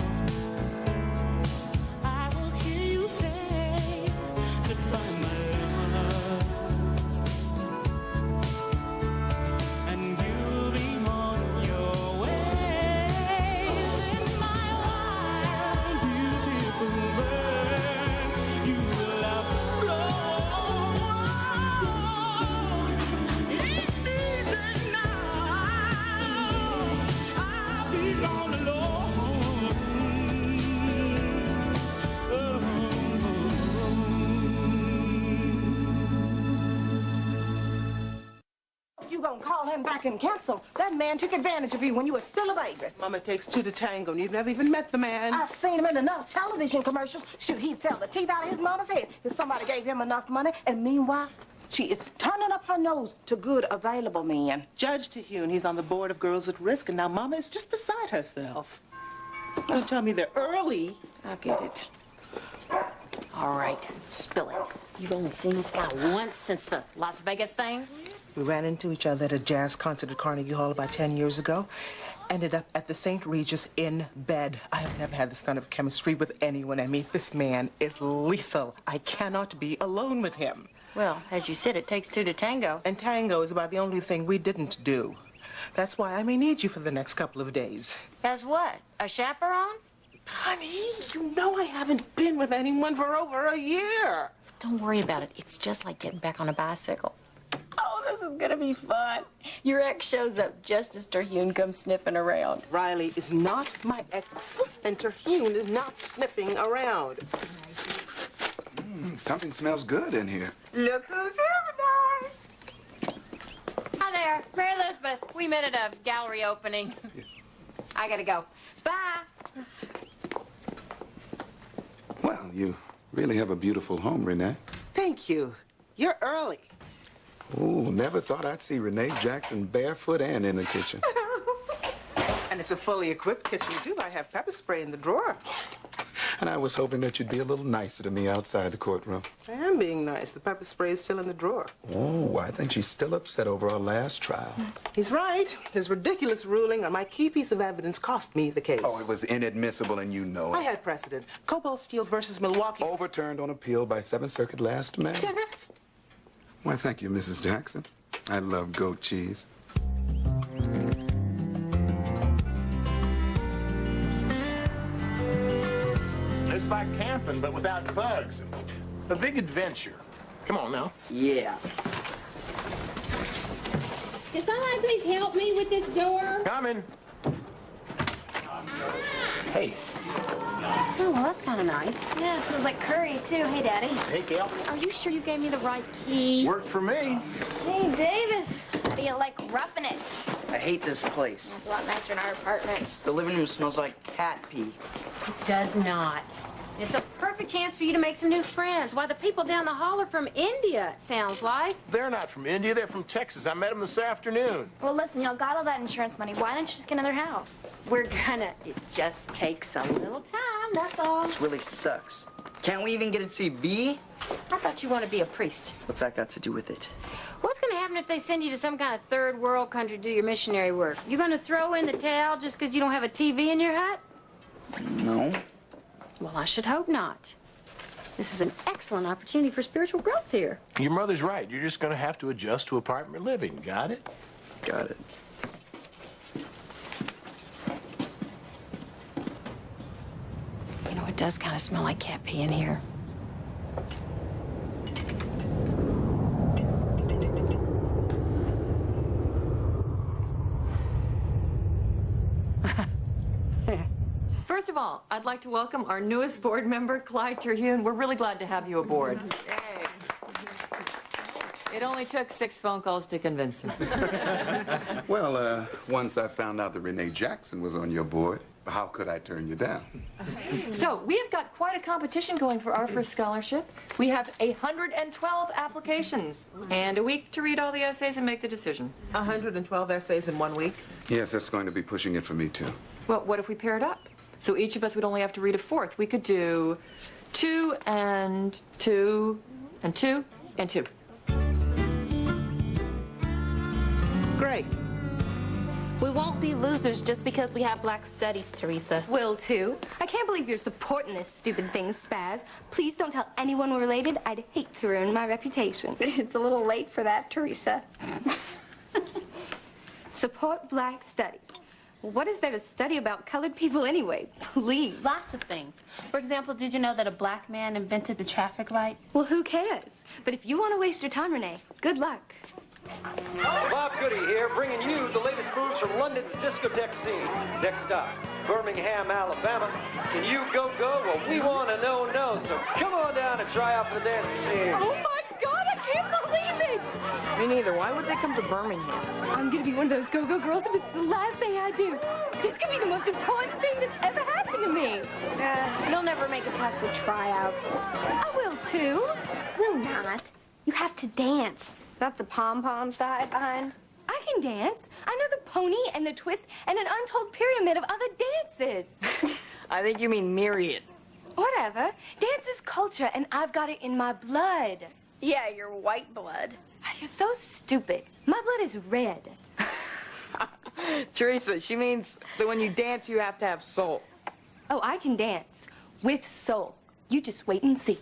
I will hear you say goodbye, my love, and you'll be on your way. In my wild, beautiful world, you will have flown. It's easy now. I'll be all alone. You gonna call him back and cancel? That man took advantage of you when you were still a baby. Mama, it takes two to tango, and you've never even met the man. I've seen him in enough television commercials. Shoot, he'd sell the teeth out of his mama's head if somebody gave him enough money. And meanwhile, she is turning up her nose to good available men. Judge Terhune, he's on the board of Girls at Risk, and now Mama is just beside herself. Don't tell me they're early. I get it. All right, spill it. You've only seen this guy once since the Las Vegas thing? We ran into each other at a jazz concert at Carnegie Hall about 10 years ago. Ended up at the St. Regis in bed. I have never had this kind of chemistry with anyone. I mean, this man is lethal. I cannot be alone with him. Well, as you said, it takes two to tango. And tango is about the only thing we didn't do. That's why I may need you for the next couple of days. As what? A chaperone? Honey, you know I haven't been with anyone for over a year. Don't worry about it. It's just like getting back on a bicycle. Oh, this is gonna be fun. Your ex shows up just as Terhune comes sniffing around. Riley is not my ex, and Terhune is not sniffing around. Something smells good in here. Look who's here tonight. Hi there, Mary Elizabeth. We met at a gallery opening. I gotta go. Bye. Well, you really have a beautiful home, Renee. Thank you. You're early. Oh, never thought I'd see Renee Jackson barefoot and in the kitchen. And it's a fully equipped kitchen, too. I have pepper spray in the drawer. And I was hoping that you'd be a little nicer to me outside the courtroom. I am being nice. The pepper spray is still in the drawer. Oh, I think she's still upset over our last trial. He's right. His ridiculous ruling on my key piece of evidence cost me the case. Oh, it was inadmissible, and you know I it. had precedent. Cobalt Steel versus Milwaukee. Overturned on appeal by Seventh Circuit last May. Why, thank you, Mrs. Jackson. I love goat cheese. It's like camping, but without bugs. A big adventure. Come on now. Yeah. Can somebody please help me with this door? Coming. Hey, Oh, well, that's kind of nice. Yeah, smells like curry, too. Hey, Daddy. Hey, Cal. Are you sure you gave me the right key? Worked for me. Hey, Davis. How do you like roughing it? I hate this place. It's a lot nicer than our apartment. The living room smells like cat pee. It does not. It's a perfect chance for you to make some new friends. Why, the people down the hall are from India, it sounds like. They're not from India. They're from Texas. I met them this afternoon. Well, listen, y'all got all that insurance money. Why don't you just get another house? We're gonna. It just takes a little time, that's all. This really sucks. Can't we even get a TV? I thought you wanted to be a priest. What's that got to do with it? What's gonna happen if they send you to some kind of third world country to do your missionary work? You gonna throw in the towel just because you don't have a TV in your hut? No. Well, I should hope not. This is an excellent opportunity for spiritual growth here. Your mother's right. You're just going to have to adjust to apartment living. Got it? Got it. You know, it does kind of smell like cat pee in here. First of all, I'd like to welcome our newest board member, Clyde Terhune. We're really glad to have you aboard. It only took 6 phone calls to convince him. Well, once I found out that Renee Jackson was on your board, how could I turn you down? So, we have got quite a competition going for our first scholarship. We have 112 applications and a week to read all the essays and make the decision. 112 essays in 1 week? Yes, that's going to be pushing it for me, too. Well, what if we pair it up? So each of us would only have to read a fourth. We could do 2 and 2 and 2 and 2. Great. We won't be losers just because we have black studies, Teresa. Will, too. I can't believe you're supporting this stupid thing, Spaz. Please don't tell anyone we're related. I'd hate to ruin my reputation. It's a little late for that, Teresa. Support black studies. What is there to study about colored people anyway? Please. Lots of things. For example, did you know that a black man invented the traffic light? Well, who cares? But if you want to waste your time, Renee, good luck. Bob Goody here, bringing you the latest moves from London's discotheque scene. Next stop, Birmingham, Alabama. Can you go? Well, we want to know, so come on down and try out for the dance machine. Oh, my God, I can't believe it! Me neither. Why would they come to Birmingham? I'm going to be one of those go-go girls if it's the last thing I do. This could be the most important thing that's ever happened to me. You'll never make it past the tryouts. I will, too. No, not. You have to dance. Not the pom-poms to hide behind. I can dance. I know the pony and the twist and an untold pyramid of other dances. I think you mean myriad. Whatever. Dance is culture, and I've got it in my blood. Yeah, your white blood. You're so stupid. My blood is red. Teresa, she means that when you dance, you have to have soul. Oh, I can dance with soul. You just wait and see.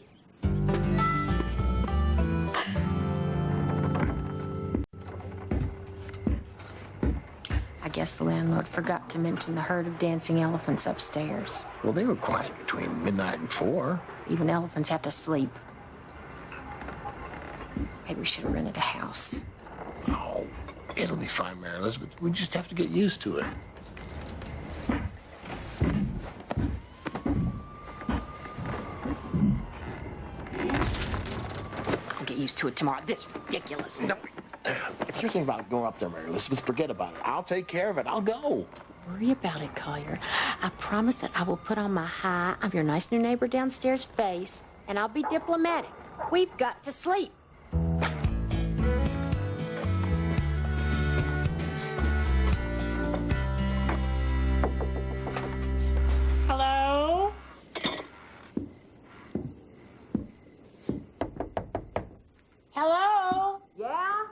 I guess the landlord forgot to mention the herd of dancing elephants upstairs. Well, they were quiet between midnight and 4. Even elephants have to sleep. Maybe we should have rented a house. Oh, it'll be fine, Mary Elizabeth. We just have to get used to it. I'll get used to it tomorrow. This is ridiculous. No. If you're thinking about going up there, Mary Elizabeth, forget about it. I'll take care of it. I'll go. Worry about it, Collier. I promise that I will put on my hi, I'm your nice new neighbor downstairs face, and I'll be diplomatic. We've got to sleep. Hello? Hello? Yeah?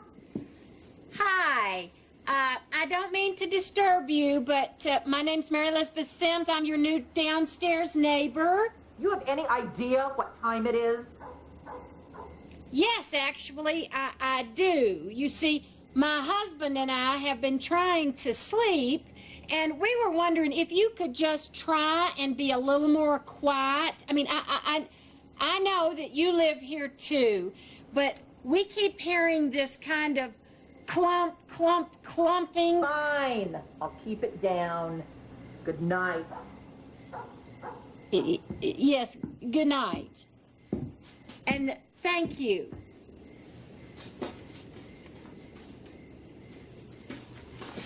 Hi. I don't mean to disturb you, but my name's Mary Elizabeth Sims. I'm your new downstairs neighbor. You have any idea what time it is? Yes, actually, I do. You see, my husband and I have been trying to sleep, and we were wondering if you could just try and be a little more quiet. I mean, I know that you live here too, but we keep hearing this kind of clump, clumping. Fine. I'll keep it down. Good night. Yes, good night. And thank you.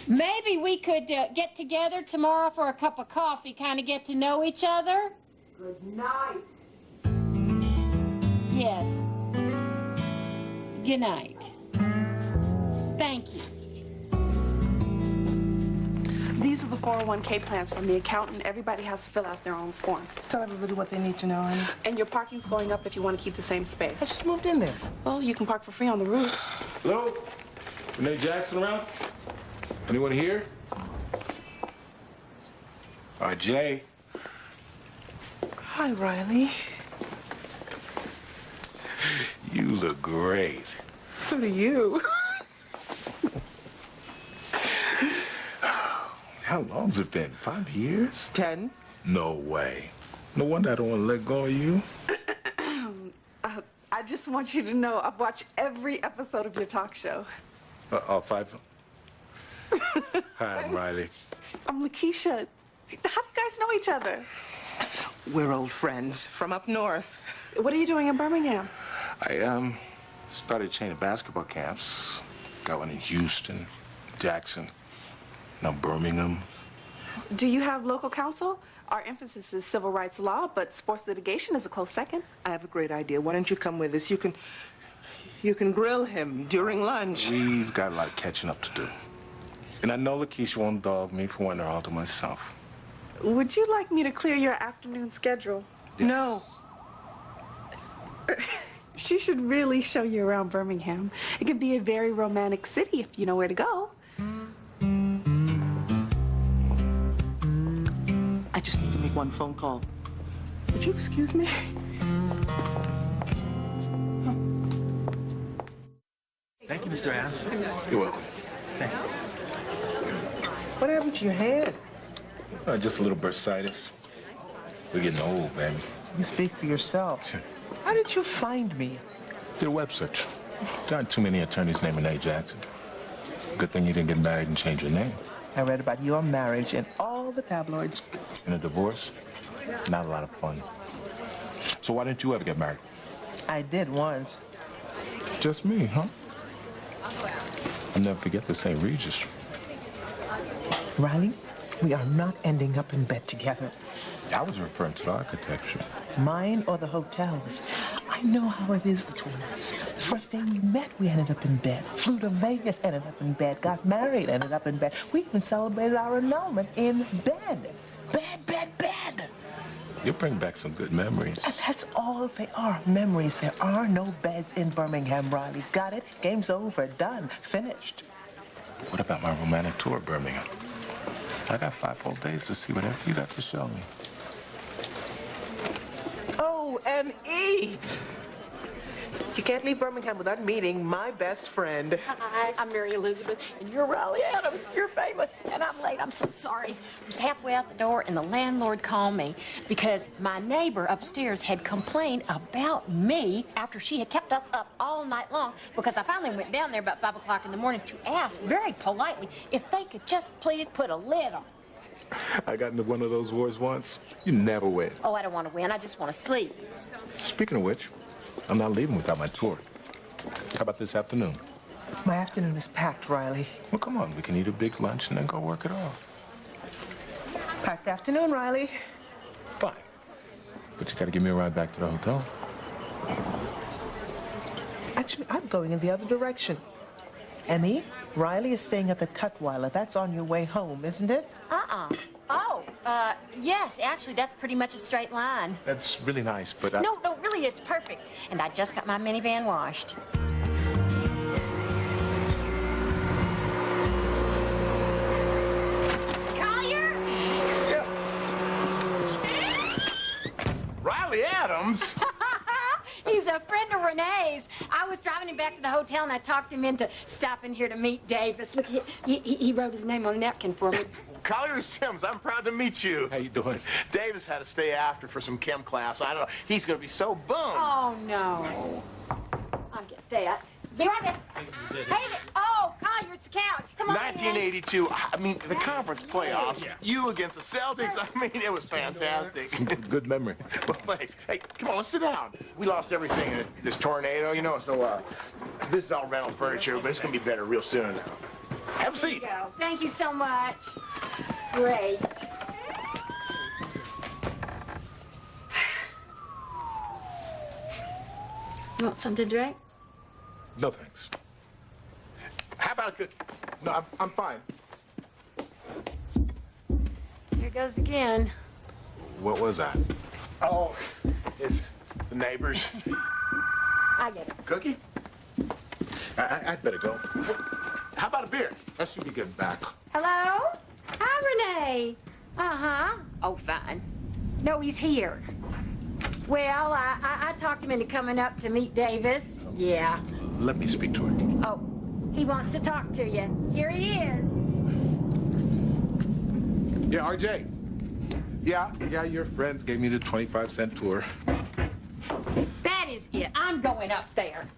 Maybe we could get together tomorrow for a cup of coffee, kind of get to know each other. Good night. Yes. Good night. Thank you. These are the 401k plans from the accountant. Everybody has to fill out their own form. Tell everybody what they need to know, honey. And your parking's going up if you want to keep the same space. I just moved in there. Well, you can park for free on the roof. Hello? Renee Jackson around? Anyone here? Jay. Hi, Riley. You look great. So do you. How long's it been? 5 years? 10. No way. No wonder I don't want to let go of you. I just want you to know I've watched every episode of your talk show. All 5? Hi, I'm Riley. I'm Lakeisha. How do you guys know each other? We're old friends from up north. What are you doing in Birmingham? I started a chain of basketball camps. Got one in Houston, Jackson, now Birmingham. Do you have local counsel? Our emphasis is civil rights law, but sports litigation is a close second. I have a great idea. Why don't you come with us? You can grill him during lunch. We've got a lot of catching up to do. And I know Lakeisha won't dog me for wanting her all to myself. Would you like me to clear your afternoon schedule? Yes. No. She should really show you around Birmingham. It can be a very romantic city if you know where to go. I just need to make one phone call. Would you excuse me? Thank you, Mr. Adams. You're welcome. Thank you. What happened to your head? Just a little bursitis. We're getting old, baby. You speak for yourself. How did you find me? Did a web search. There aren't too many attorneys named Renee Jackson. Good thing you didn't get married and change your name. I read about your marriage in all the tabloids. And a divorce? Not a lot of fun. So why didn't you ever get married? I did once. Just me, huh? I'll never forget the St. Regis. Riley, we are not ending up in bed together. I was referring to the architecture. Mine or the hotel's. I know how it is between us. The first day we met, we ended up in bed. Flew to Vegas, ended up in bed. Got married, ended up in bed. We even celebrated our annulment in bed. Bed. You'll bring back some good memories. And that's all they are, memories. There are no beds in Birmingham, Riley. Got it? Game's over. Done. Finished. What about my romantic tour, Birmingham? I got 5 whole days to see whatever you got to show me. O-M-E! You can't leave Birmingham without meeting my best friend. Hi, I'm Mary Elizabeth, and you're Riley Adams. You're famous, and I'm late. I'm so sorry. I was halfway out the door, and the landlord called me because my neighbor upstairs had complained about me after she had kept us up all night long because I finally went down there about 5 o'clock in the morning to ask very politely if they could just please put a lid on. I got into one of those wars once. You never win. Oh, I don't want to win. I just want to sleep. Speaking of which, I'm not leaving without my tour. How about this afternoon? My afternoon is packed, Riley. Well, come on. We can eat a big lunch and then go work it off. Packed afternoon, Riley. Fine. But you got to give me a ride back to the hotel. Actually, I'm going in the other direction. Emmy, Riley is staying at the Tutwiler. That's on your way home, isn't it? Oh, yes, actually, that's pretty much a straight line. That's really nice, but I... No, really, it's perfect. And I just got my minivan washed. Collier? Riley Adams? He's a friend of Renee's. I was driving him back to the hotel, and I talked him into stopping here to meet Davis. Look, he wrote his name on a napkin for me. Collier Sims, I'm proud to meet you. How you doing? Davis had to stay after for some chem class. I don't know. He's going to be so bummed. Oh, no. I'll get that. Be right back. Hey, oh, Collier, it's the couch. Come on. 1982. I mean, the conference playoffs. You against the Celtics. I mean, it was fantastic. Good memory. Well, thanks. Hey, come on, let's sit down. We lost everything in this tornado, you know, so this is all rental furniture, but it's gonna be better real soon. Have a seat. There you go. Thank you so much. Great. You want something to drink? No, thanks. How about a cookie? No, I'm fine. Here goes again. What was that? Oh, it's the neighbors. I get it. Cookie? I'd better go. How about a beer? I should be getting back. Hello? Hi, Renee. Uh-huh. Oh, fine. No, he's here. Well, I talked him into coming up to meet Davis. Yeah. Let me speak to him. Oh, he wants to talk to you. Here he is. Yeah, RJ. Yeah, your friends gave me the 25-cent tour. That is it. I'm going up there.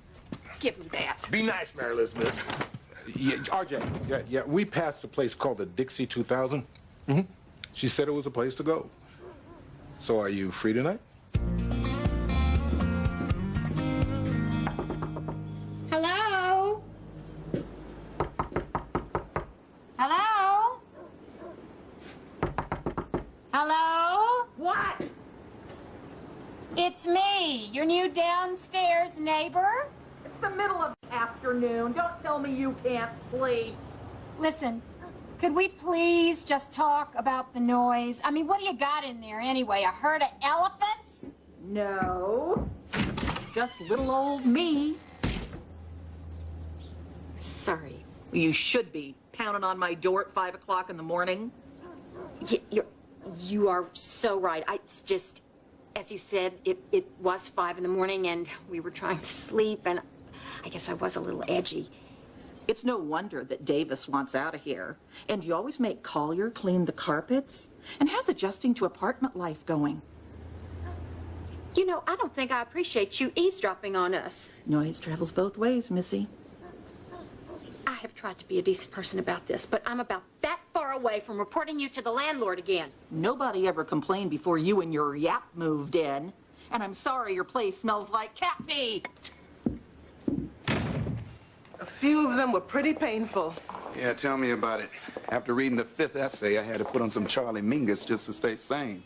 Give me that. Be nice, Mary Elizabeth. Yeah, RJ, yeah, we passed a place called the Dixie 2000. Mm-hmm. She said it was a place to go. So are you free tonight? Hello? Hello? Hello? What? It's me, your new downstairs neighbor. It's the middle of the afternoon. Don't tell me you can't sleep. Listen, could we please just talk about the noise? I mean, what do you got in there anyway? A herd of elephants? No. Just little old me. Sorry. You should be pounding on my door at 5 o'clock in the morning. You are so right. It's just, as you said, it was 5 in the morning and we were trying to sleep and I guess I was a little edgy. It's no wonder that Davis wants out of here. And you always make Collier clean the carpets. And how's adjusting to apartment life going? You know, I don't think I appreciate you eavesdropping on us. Noise travels both ways, Missy. I have tried to be a decent person about this, but I'm about that far away from reporting you to the landlord again. Nobody ever complained before you and your yap moved in. And I'm sorry your place smells like cat pee. A few of them were pretty painful. Yeah, tell me about it. After reading the 5th essay, I had to put on some Charlie Mingus just to stay sane.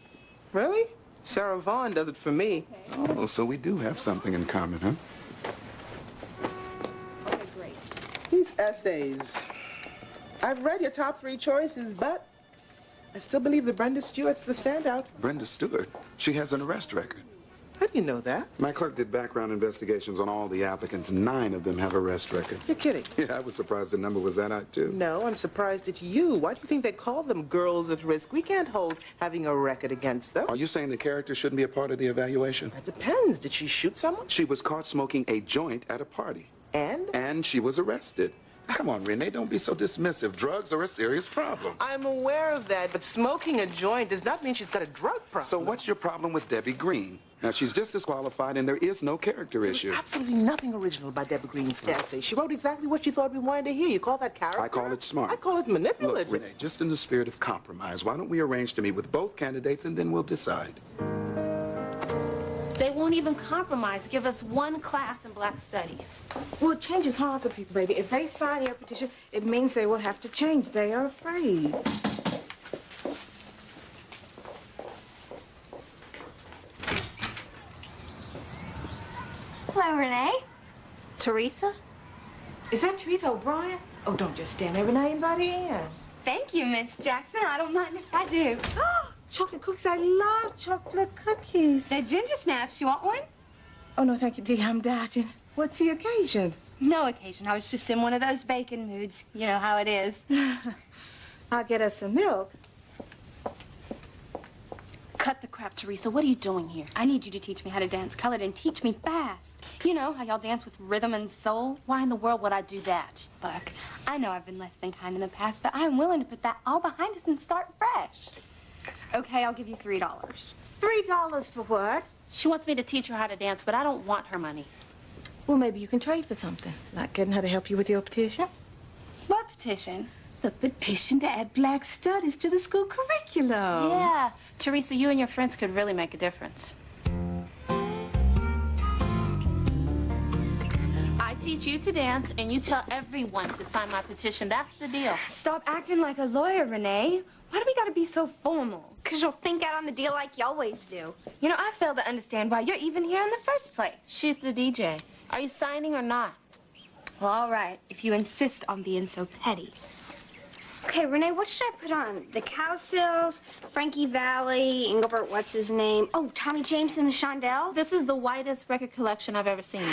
Really? Sarah Vaughan does it for me. Oh, so we do have something in common, huh? Okay, great. These essays. I've read your top 3 choices, but I still believe that Brenda Stewart's the standout. Brenda Stewart. She has an arrest record. How do you know that? My clerk did background investigations on all the applicants. 9 of them have arrest records. You're kidding. Yeah, I was surprised the number was that high, too. No, I'm surprised at you. Why do you think they call them girls at risk? We can't hold having a record against them. Are you saying the character shouldn't be a part of the evaluation? That depends. Did she shoot someone? She was caught smoking a joint at a party. And? And she was arrested. Come on, Renee, don't be so dismissive. Drugs are a serious problem. I'm aware of that, but smoking a joint does not mean she's got a drug problem. So what's your problem with Debbie Green? Now, she's just disqualified, and there is no character issue. Absolutely nothing original about Debbie Green's essay. She wrote exactly what she thought we wanted to hear. You call that character? I call it smart. I call it manipulative. Look, Renee, just in the spirit of compromise, why don't we arrange to meet with both candidates, and then we'll decide. They won't even compromise. Give us one class in Black Studies. Well, change is hard for people, baby. If they sign your petition, it means they will have to change. They are afraid. Hello, Renee. Teresa? Is that Teresa O'Brien? Oh, don't just stand there, Renee. Anybody in? Thank you, Miss Jackson. I don't mind if I do. Chocolate cookies. I love chocolate cookies. They're ginger snaps. You want one? Oh, no, thank you, dear. I'm dieting. What's the occasion? No occasion. I was just in one of those bacon moods. You know how it is. I'll get us some milk. Cut the crap, Teresa. What are you doing here? I need you to teach me how to dance colored and teach me fast. You know how y'all dance with rhythm and soul? Why in the world would I do that? Look, I know I've been less than kind in the past, but I'm willing to put that all behind us and start fresh. Okay, I'll give you $3. $3 for what? She wants me to teach her how to dance, but I don't want her money. Well, maybe you can trade for something. Like getting her to help you with your petition. petition? The petition to add black studies to the school curriculum. Yeah. Teresa, you and your friends could really make a difference. I teach you to dance, and you tell everyone to sign my petition. That's the deal. Stop acting like a lawyer, Renee. Why do we gotta be so formal? Because you'll think out on the deal like you always do. You know, I fail to understand why you're even here in the first place. She's the DJ. Are you signing or not? Well, all right, if you insist on being so petty. Okay, Renee, what should I put on? The Cowsills, Frankie Valli, Engelbert, what's his name? Oh, Tommy James and the Shondells? This is the whitest record collection I've ever seen.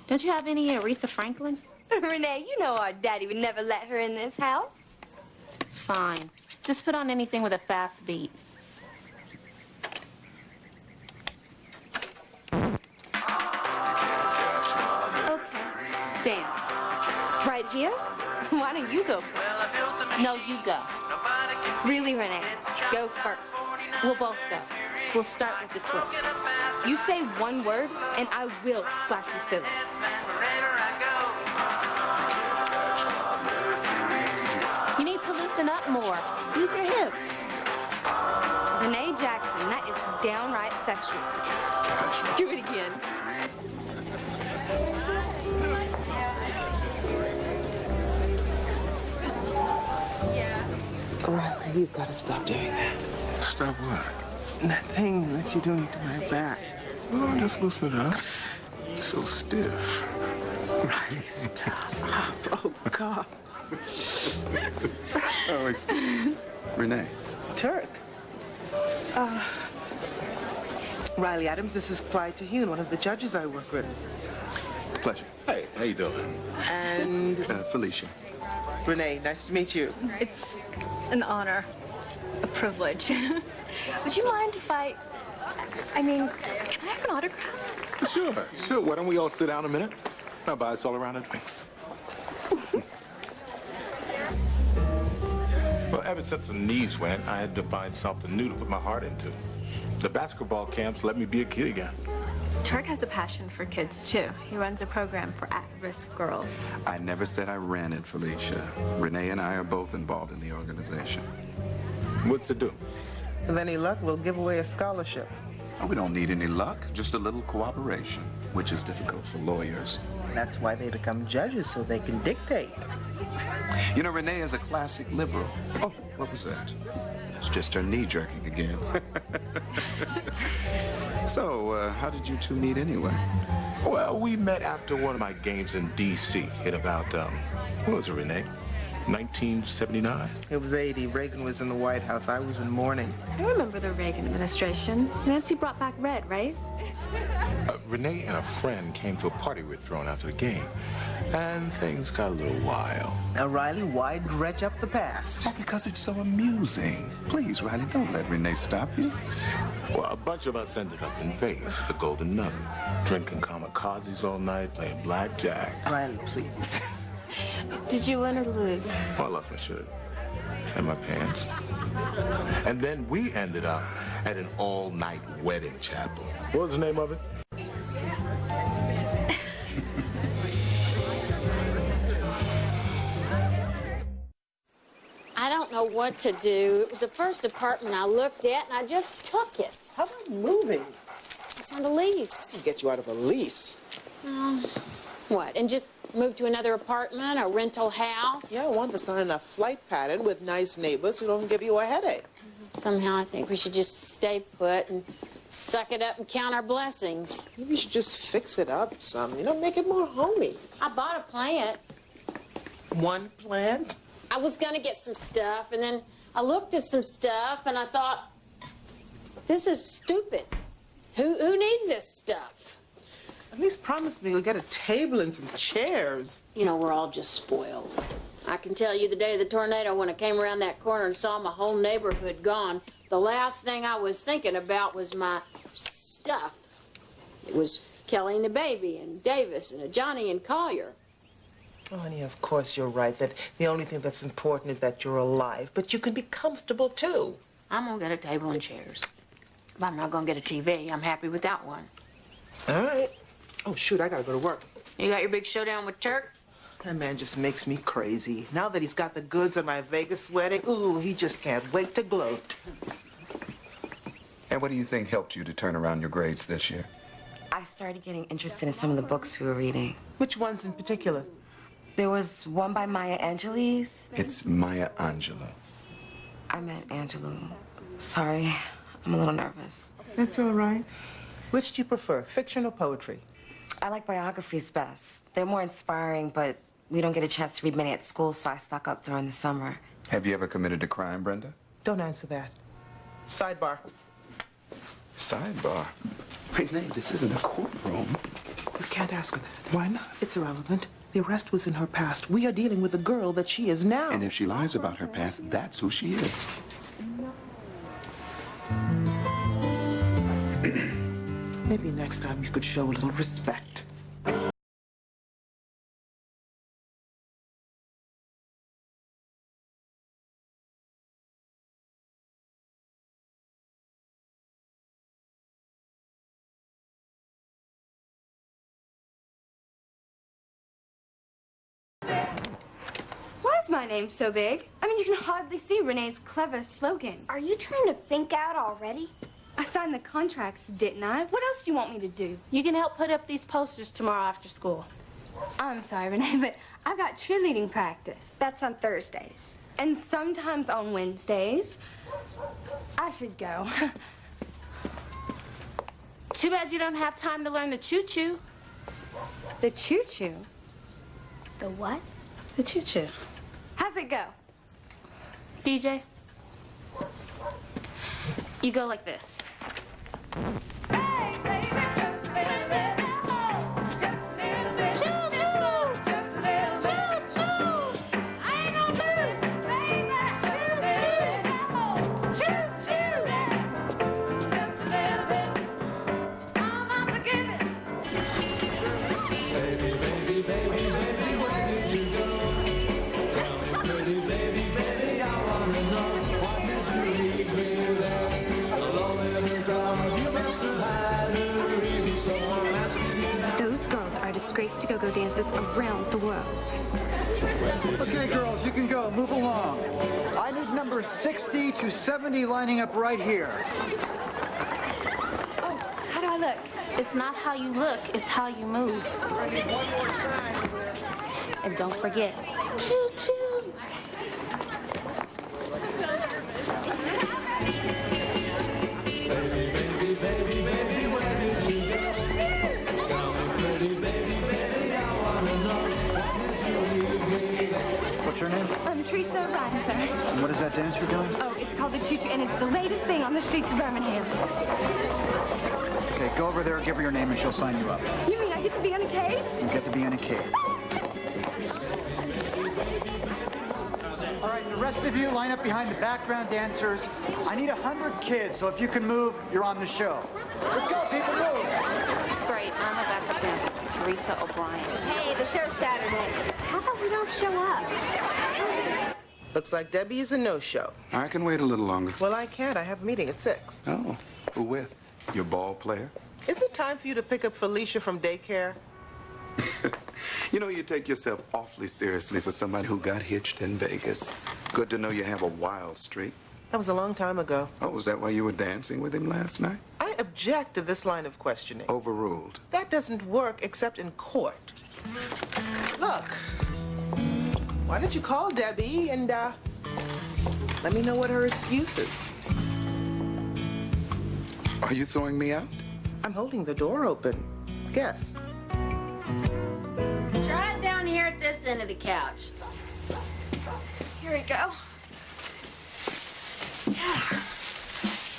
Don't you have any Aretha Franklin? Renee, you know our daddy would never let her in this house. Fine. Just put on anything with a fast beat. Okay. Dance. Right here? Why don't you go first? No, you go. Really, Renee? Go first. We'll both go. We'll start with the twist. You say one word, and I will slap you silly. You need to loosen up more. Use your hips. Renee Jackson, that is downright sexual. Do it again. Riley, you've got to stop doing that. Stop what? That thing that you're doing to my back. Oh, just loosen it up. You're so stiff. Riley, stop. Oh, God. Oh, excuse me. Renee. Turk. Riley Adams, this is Clyde Terhune, one of the judges I work with. Pleasure. Hey, how you doing? And Felicia. Renee, nice to meet you. It's an honor, a privilege. Would you mind if I mean, can I have an autograph? Sure. Why don't we all sit down a minute? I'll buy us all around of drinks. Well, ever since the knees went, I had to find something new to put my heart into. The basketball camps let me be a kid again. Turk has a passion for kids, too. He runs a program for at-risk girls. I never said I ran it, Felicia. Renee and I are both involved in the organization. What's it do? With any luck, we'll give away a scholarship. Oh, we don't need any luck, just a little cooperation, which is difficult for lawyers. That's why they become judges, so they can dictate. You know, Renee is a classic liberal. Oh, what was that? It's just her knee jerking again. So, how did you two meet anyway? Well, we met after one of my games in D.C. in about, what was it, Renee? 1979? It was 80. Reagan was in the White House. I was in mourning. I remember the Reagan administration. Nancy brought back red, right? Renee and a friend came to a party we were throwing after the game, and things got a little wild. Now, Riley, why dredge up the past? Oh, because it's so amusing. Please, Riley, don't let Renee stop you. Well, a bunch of us ended up in Vegas at the Golden Nugget, drinking kamikazes all night, playing blackjack. Riley, please. Did you win or lose? Well, I lost my shirt and my pants. And then we ended up at an all-night wedding chapel. What was the name of it? I don't know what to do. It was the first apartment I looked at, and I just took it. How about moving? It's on a lease. To get you out of a lease. What, and just move to another apartment or rental house? Yeah, one that's not in a flight pattern with nice neighbors who don't give you a headache. Somehow I think we should just stay put and suck it up and count our blessings. Maybe you should just fix it up some, make it more homey. I bought a plant. One plant? I was gonna get some stuff, and then I looked at some stuff, and I thought, this is stupid. Who needs this stuff? At least promise me you'll get a table and some chairs. You know, we're all just spoiled. I can tell you the day of the tornado, when I came around that corner and saw my whole neighborhood gone, the last thing I was thinking about was my stuff. It was Kelly and the baby, and Davis, and Johnny and Collier. Oh, honey, of course you're right that the only thing that's important is that you're alive, but you can be comfortable, too. I'm gonna get a table and chairs. But I'm not gonna get a TV. I'm happy without one. All right. Oh, shoot, I gotta go to work. You got your big showdown with Turk? That man just makes me crazy. Now that he's got the goods on my Vegas wedding, ooh, he just can't wait to gloat. And what do you think helped you to turn around your grades this year? I started getting interested in some of the books we were reading. Which ones in particular? There was one by Maya Angelou. It's Maya Angelou. I meant Angelou. Sorry, I'm a little nervous. That's all right. Which do you prefer, fiction or poetry? I like biographies best. They're more inspiring, but we don't get a chance to read many at school, so I stock up during the summer. Have you ever committed a crime, Brenda? Don't answer that. Sidebar. Sidebar? Renee, this isn't a courtroom. You can't ask her that. Why not? It's irrelevant. The arrest was in her past. We are dealing with the girl that she is now. And if she lies about her past, that's who she is. Maybe next time you could show a little respect. Why is my name so big? I mean, you can hardly see Renee's clever slogan. Are you trying to think out already? I signed the contracts, didn't I? What else do you want me to do? You can help put up these posters tomorrow after school. I'm sorry, Renee, but I've got cheerleading practice. That's on Thursdays. And sometimes on Wednesdays. I should go. Too bad you don't have time to learn the choo-choo. The choo-choo? The what? The choo-choo. How's it go? DJ, you go like this. Those girls are a disgrace to go-go dancers around the world. Okay, girls, you can go. Move along. I need numbers 60 to 70 lining up right here. Oh, how do I look? It's not how you look, it's how you move. And don't forget, choo-choo. What's your name? I'm Teresa O'Brien, sir. And what is that dance you're doing? Oh, it's called the choo-choo, and it's the latest thing on the streets of Birmingham. Okay, go over there, give her your name, and she'll sign you up. You mean I get to be on a cage? You get to be in a cage. All right, the rest of you line up behind the background dancers. I need 100 kids, so if you can move, you're on the show. Let's go, people, move! Great, I'm a backup dancer, Teresa O'Brien. Hey, the show's Saturday. How about we don't show up? Looks like Debbie is a no-show. I can wait a little longer. Well, I can't. I have a meeting at 6. Oh, who with? Your ball player? Is it time for you to pick up Felicia from daycare? You know, you take yourself awfully seriously for somebody who got hitched in Vegas. Good to know you have a wild streak. That was a long time ago. Oh, was that why you were dancing with him last night? I object to this line of questioning. Overruled. That doesn't work except in court. Look, why don't you call Debbie and, let me know what her excuse is. Are you throwing me out? I'm holding the door open. Guess. Try it down here at this end of the couch. Here we go.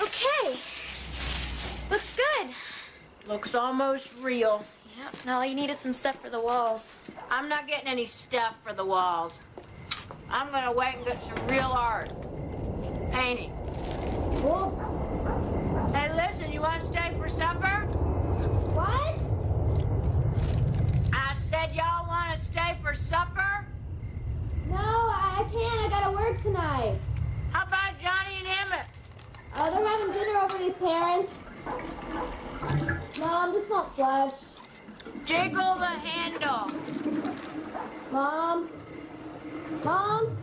Okay. Looks good. Looks almost real. Yep. Now all you need is some stuff for the walls. I'm not getting any stuff for the walls. I'm gonna wait and get some real art. Painting. Hey, listen, you wanna stay for supper? What? I said y'all wanna stay for supper? No, I can't. I gotta work tonight. How about Johnny and Emmett? Oh, they're having dinner over at his parents. No, I'm just not flush. Jiggle the handle. Mom? Mom?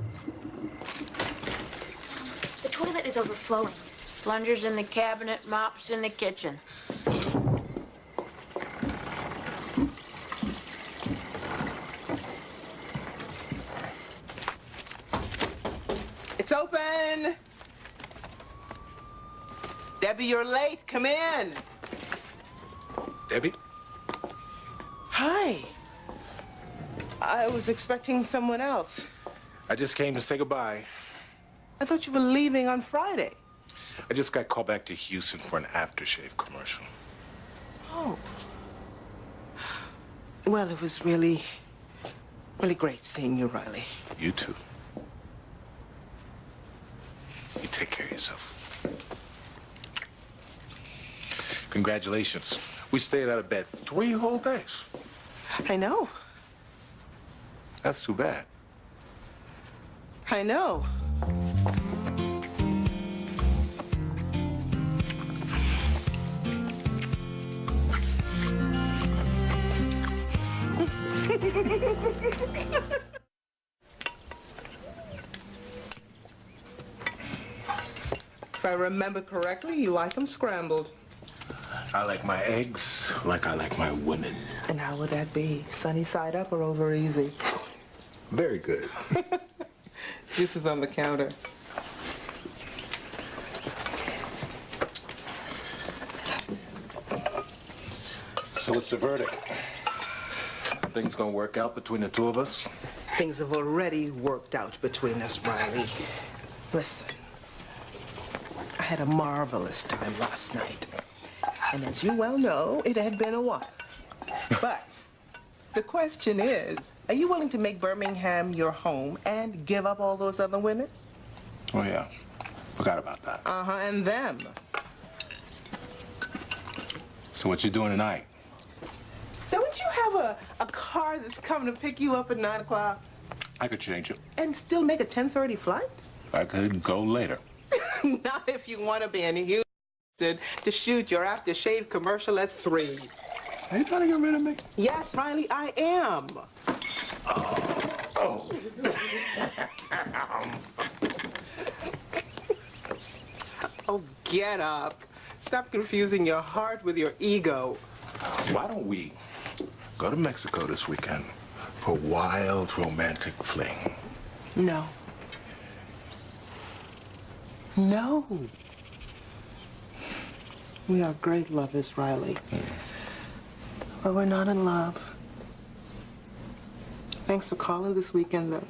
The toilet is overflowing. Plungers in the cabinet, mops in the kitchen. It's open. Debbie, you're late. Come in. Debbie? Hi. I was expecting someone else. I just came to say goodbye. I thought you were leaving on Friday. I just got called back to Houston for an aftershave commercial. Oh. Well, it was really great seeing you, Riley. You too. You take care of yourself. Congratulations. We stayed out of bed 3 whole days. I know. That's too bad. I know. If I remember correctly, you like them scrambled. I like my eggs like I like my women. And how would that be? Sunny side up or over easy? Very good. Juice is on the counter. So what's the verdict? Things gonna work out between the two of us? Things have already worked out between us, Riley. Listen, I had a marvelous time last night. And as you well know, it had been a while. But the question is, are you willing to make Birmingham your home and give up all those other women? Oh, yeah. Forgot about that. Uh-huh, and them. So what you doing tonight? Don't you have a car that's coming to pick you up at 9 o'clock I could change it. and still make a 10:30 flight? I could go later. Not if you want to be in Houston to shoot your aftershave commercial at 3. Are you trying to get rid of me? Yes, Riley, I am. Oh. Oh, get up. Stop confusing your heart with your ego. Why don't we go to Mexico this weekend for a wild romantic fling? No. No. We are great lovers, Riley. But we're not in love. Thanks for calling this weekend, though.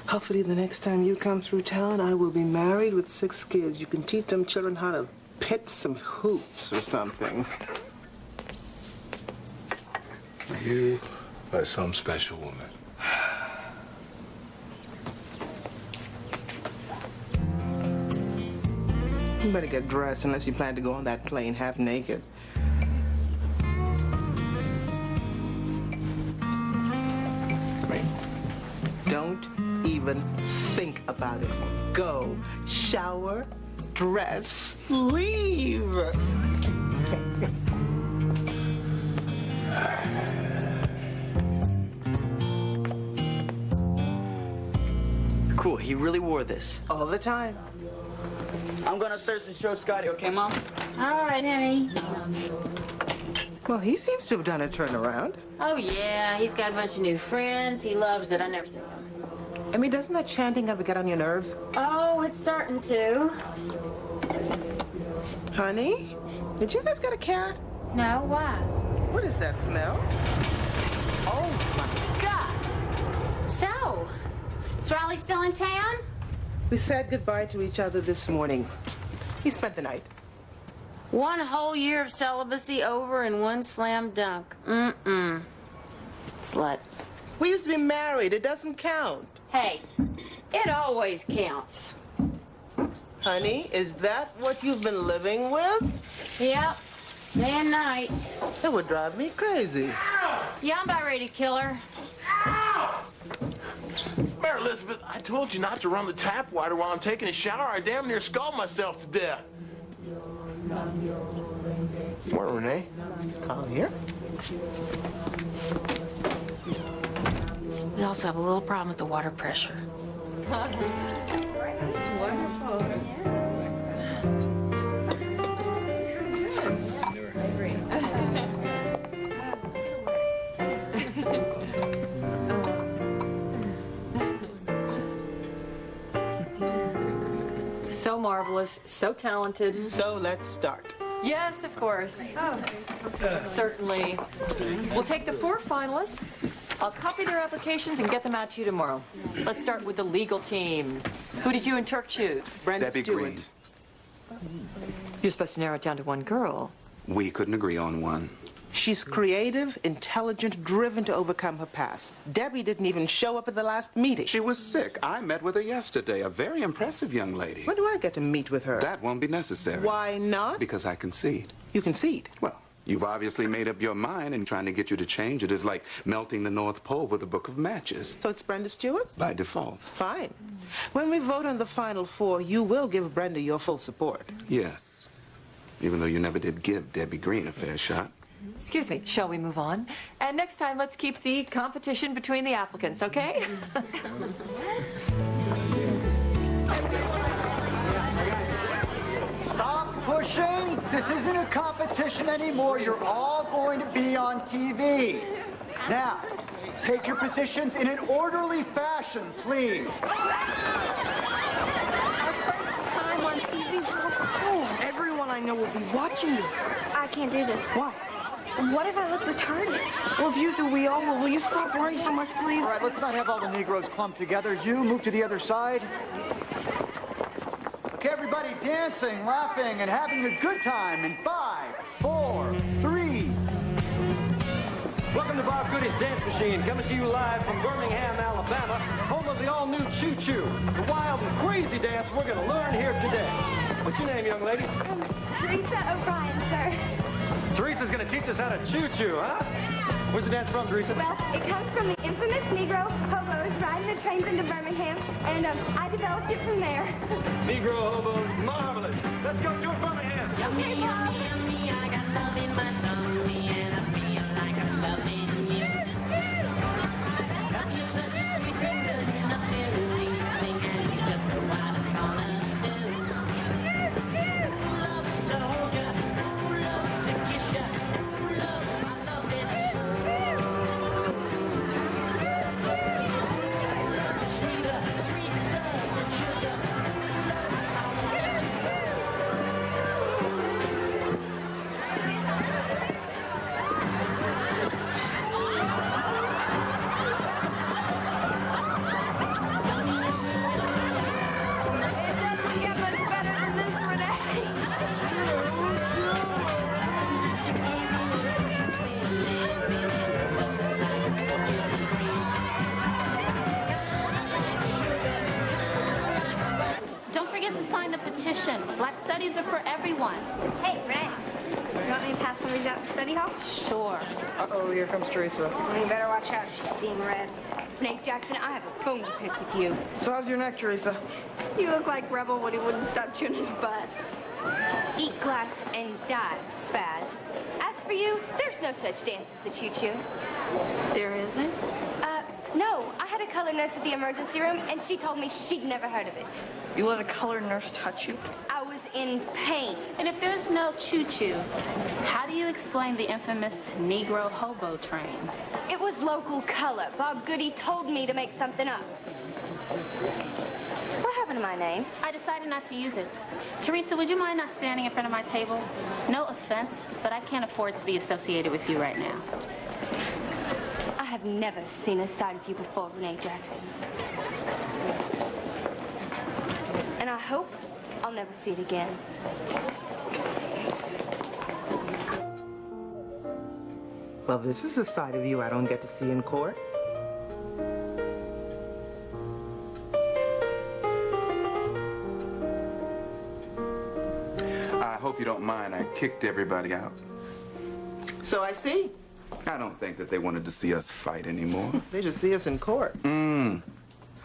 Hopefully the next time you come through town, I will be married with 6 kids. You can teach them children how to pit some hoops or something. You are some special woman. You better get dressed unless you plan to go on that plane half naked. Don't even think about it. Go, shower, dress, leave. Cool, he really wore this. All the time. I'm going upstairs and show Scotty, okay, Mom? All right, honey. Well, he seems to have done a turnaround. Oh, yeah, he's got a bunch of new friends. He loves it. I never see him. I mean, doesn't that chanting ever get on your nerves? Oh, it's starting to. Honey, did you guys get a cat? No, why? What is that smell? Oh, my God. So, is Riley still in town? We said goodbye to each other this morning. He spent the night. 1 whole year of celibacy over in one slam dunk. Mm-mm. Slut. We used to be married. It doesn't count. Hey, it always counts. Honey, is that what you've been living with? Yep. Day and night. It would drive me crazy. Yeah, I'm about ready to kill her. Mary Elizabeth, I told you not to run the tap water while I'm taking a shower. I damn near scalded myself to death. Where, Renee? Collier? We also have a little problem with the water pressure. So marvelous, so talented. So let's start. Yes, of course. Certainly. We'll take the 4 finalists. I'll copy their applications and get them out to you tomorrow. Let's start with the legal team. Who did you and Turk choose? Brenda Debbie Stewart. Green. You're supposed to narrow it down to one girl. We couldn't agree on one. She's creative, intelligent, driven to overcome her past. Debbie didn't even show up at the last meeting. She was sick. I met with her yesterday. A very impressive young lady. When do I get to meet with her? That won't be necessary. Why not? Because I concede. You concede? Well, you've obviously made up your mind, and trying to get you to change it is like melting the North Pole with a book of matches. So it's Brenda Stewart? By default. Fine. When we vote on the final 4, you will give Brenda your full support. Yes. Even though you never did give Debbie Green a fair shot. Excuse me, shall we move on? And next time, let's keep the competition between the applicants, okay? Stop pushing. This isn't a competition anymore. You're all going to be on TV. Now, take your positions in an orderly fashion, please. Time on TV. Everyone I know will be watching this. I can't do this. Why? What if I look retarded? Well, if you do, we all will. Will you stop worrying so much, please? All right, let's not have all the Negroes clumped together. You move to the other side. Okay, everybody dancing, laughing, and having a good time in 5, 4, 3. Welcome to Bob Goody's Dance Machine, coming to you live from Birmingham, Alabama, home of the all-new Choo Choo, the wild and crazy dance we're going to learn here today. What's your name, young lady? Teresa O'Brien, sir. Teresa's going to teach us how to choo-choo, huh? Where's the dance from, Teresa? Well, it comes from the infamous Negro hobos riding the trains into Birmingham, and I developed it from there. Negro hobos, marvelous. Let's go to Birmingham. Yummy, yummy, yummy, I got love in my tummy, and I feel like I'm loving you. You're such a sweet thing, good enough, everything, and you're just what I'm gonna do. Love to hold you, love to kiss you, love, I love it. Sweeter, sweeter than sugar. Don't forget to sign the petition. Black studies are for everyone. Hey, Ray. You want me to pass some of these out to study hall? Sure. Uh-oh, here comes Teresa. Well, you better watch out. She's seeing red. Nate Jackson, I have a bone to pick with you. So how's your neck, Teresa? You look like Rebel when he wouldn't stop chewing his butt. Eat glass and die, Spaz. As for you, there's no such dance as the choo-choo. There isn't? No. I had a color nurse at the emergency room, and she told me she'd never heard of it. You let a colored nurse touch you? I was in pain. And if there's no choo-choo, how do you explain the infamous Negro hobo trains? It was local color. Bob Goody told me to make something up. What happened to my name? I decided not to use it. Teresa, would you mind not standing in front of my table? No offense, but I can't afford to be associated with you right now. I have never seen a side of you before, Renee Jackson. And I hope I'll never see it again. Well, this is a side of you I don't get to see in court. I hope you don't mind. I kicked everybody out. So I see. I don't think that they wanted to see us fight anymore. They just see us in court. Now,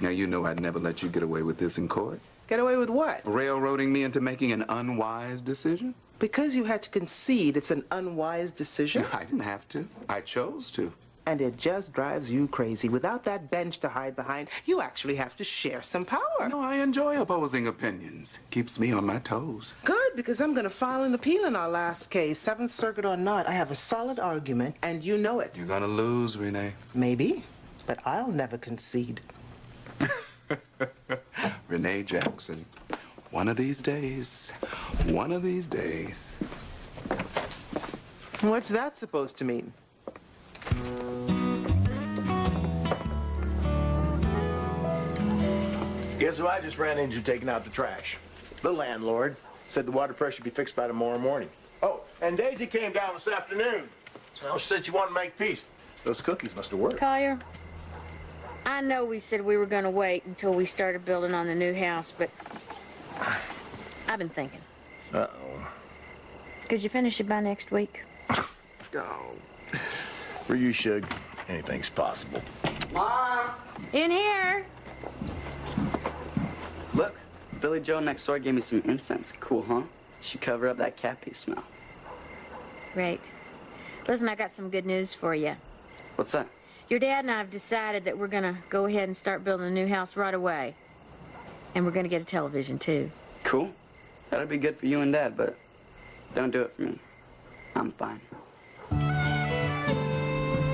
you know I'd never let you get away with this in court. Get away with what? Railroading me into making an unwise decision. Because you had to concede it's an unwise decision? I didn't have to. I chose to. And it just drives you crazy. Without that bench to hide behind, you actually have to share some power. No, I enjoy opposing opinions. Keeps me on my toes. Good, because I'm going to file an appeal in our last case, Seventh Circuit or not. I have a solid argument, and you know it. You're gonna lose, Renee. Maybe, but I'll never concede. Renee Jackson. One of these days. One of these days. What's that supposed to mean? Guess who I just ran into taking out the trash? The landlord. Said the water pressure be fixed by tomorrow morning. Oh, and Daisy came down this afternoon. Well, she said she wanted to make peace. Those cookies must have worked. Collier, I know we said we were going to wait until we started building on the new house, but I've been thinking. Uh-oh. Could you finish it by next week? Oh. For you, Shug, anything's possible. Mom! In here. Look, Billy Joe next door gave me some incense. Cool, huh? Should cover up that cat pee smell. Great. Listen, I got some good news for you. What's that? Your dad and I have decided that we're going to go ahead and start building a new house right away. And we're going to get a television, too. Cool. That'll be good for you and Dad, but don't do it for me. I'm fine.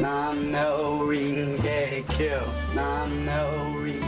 Nam no ring kill. Nam no ring.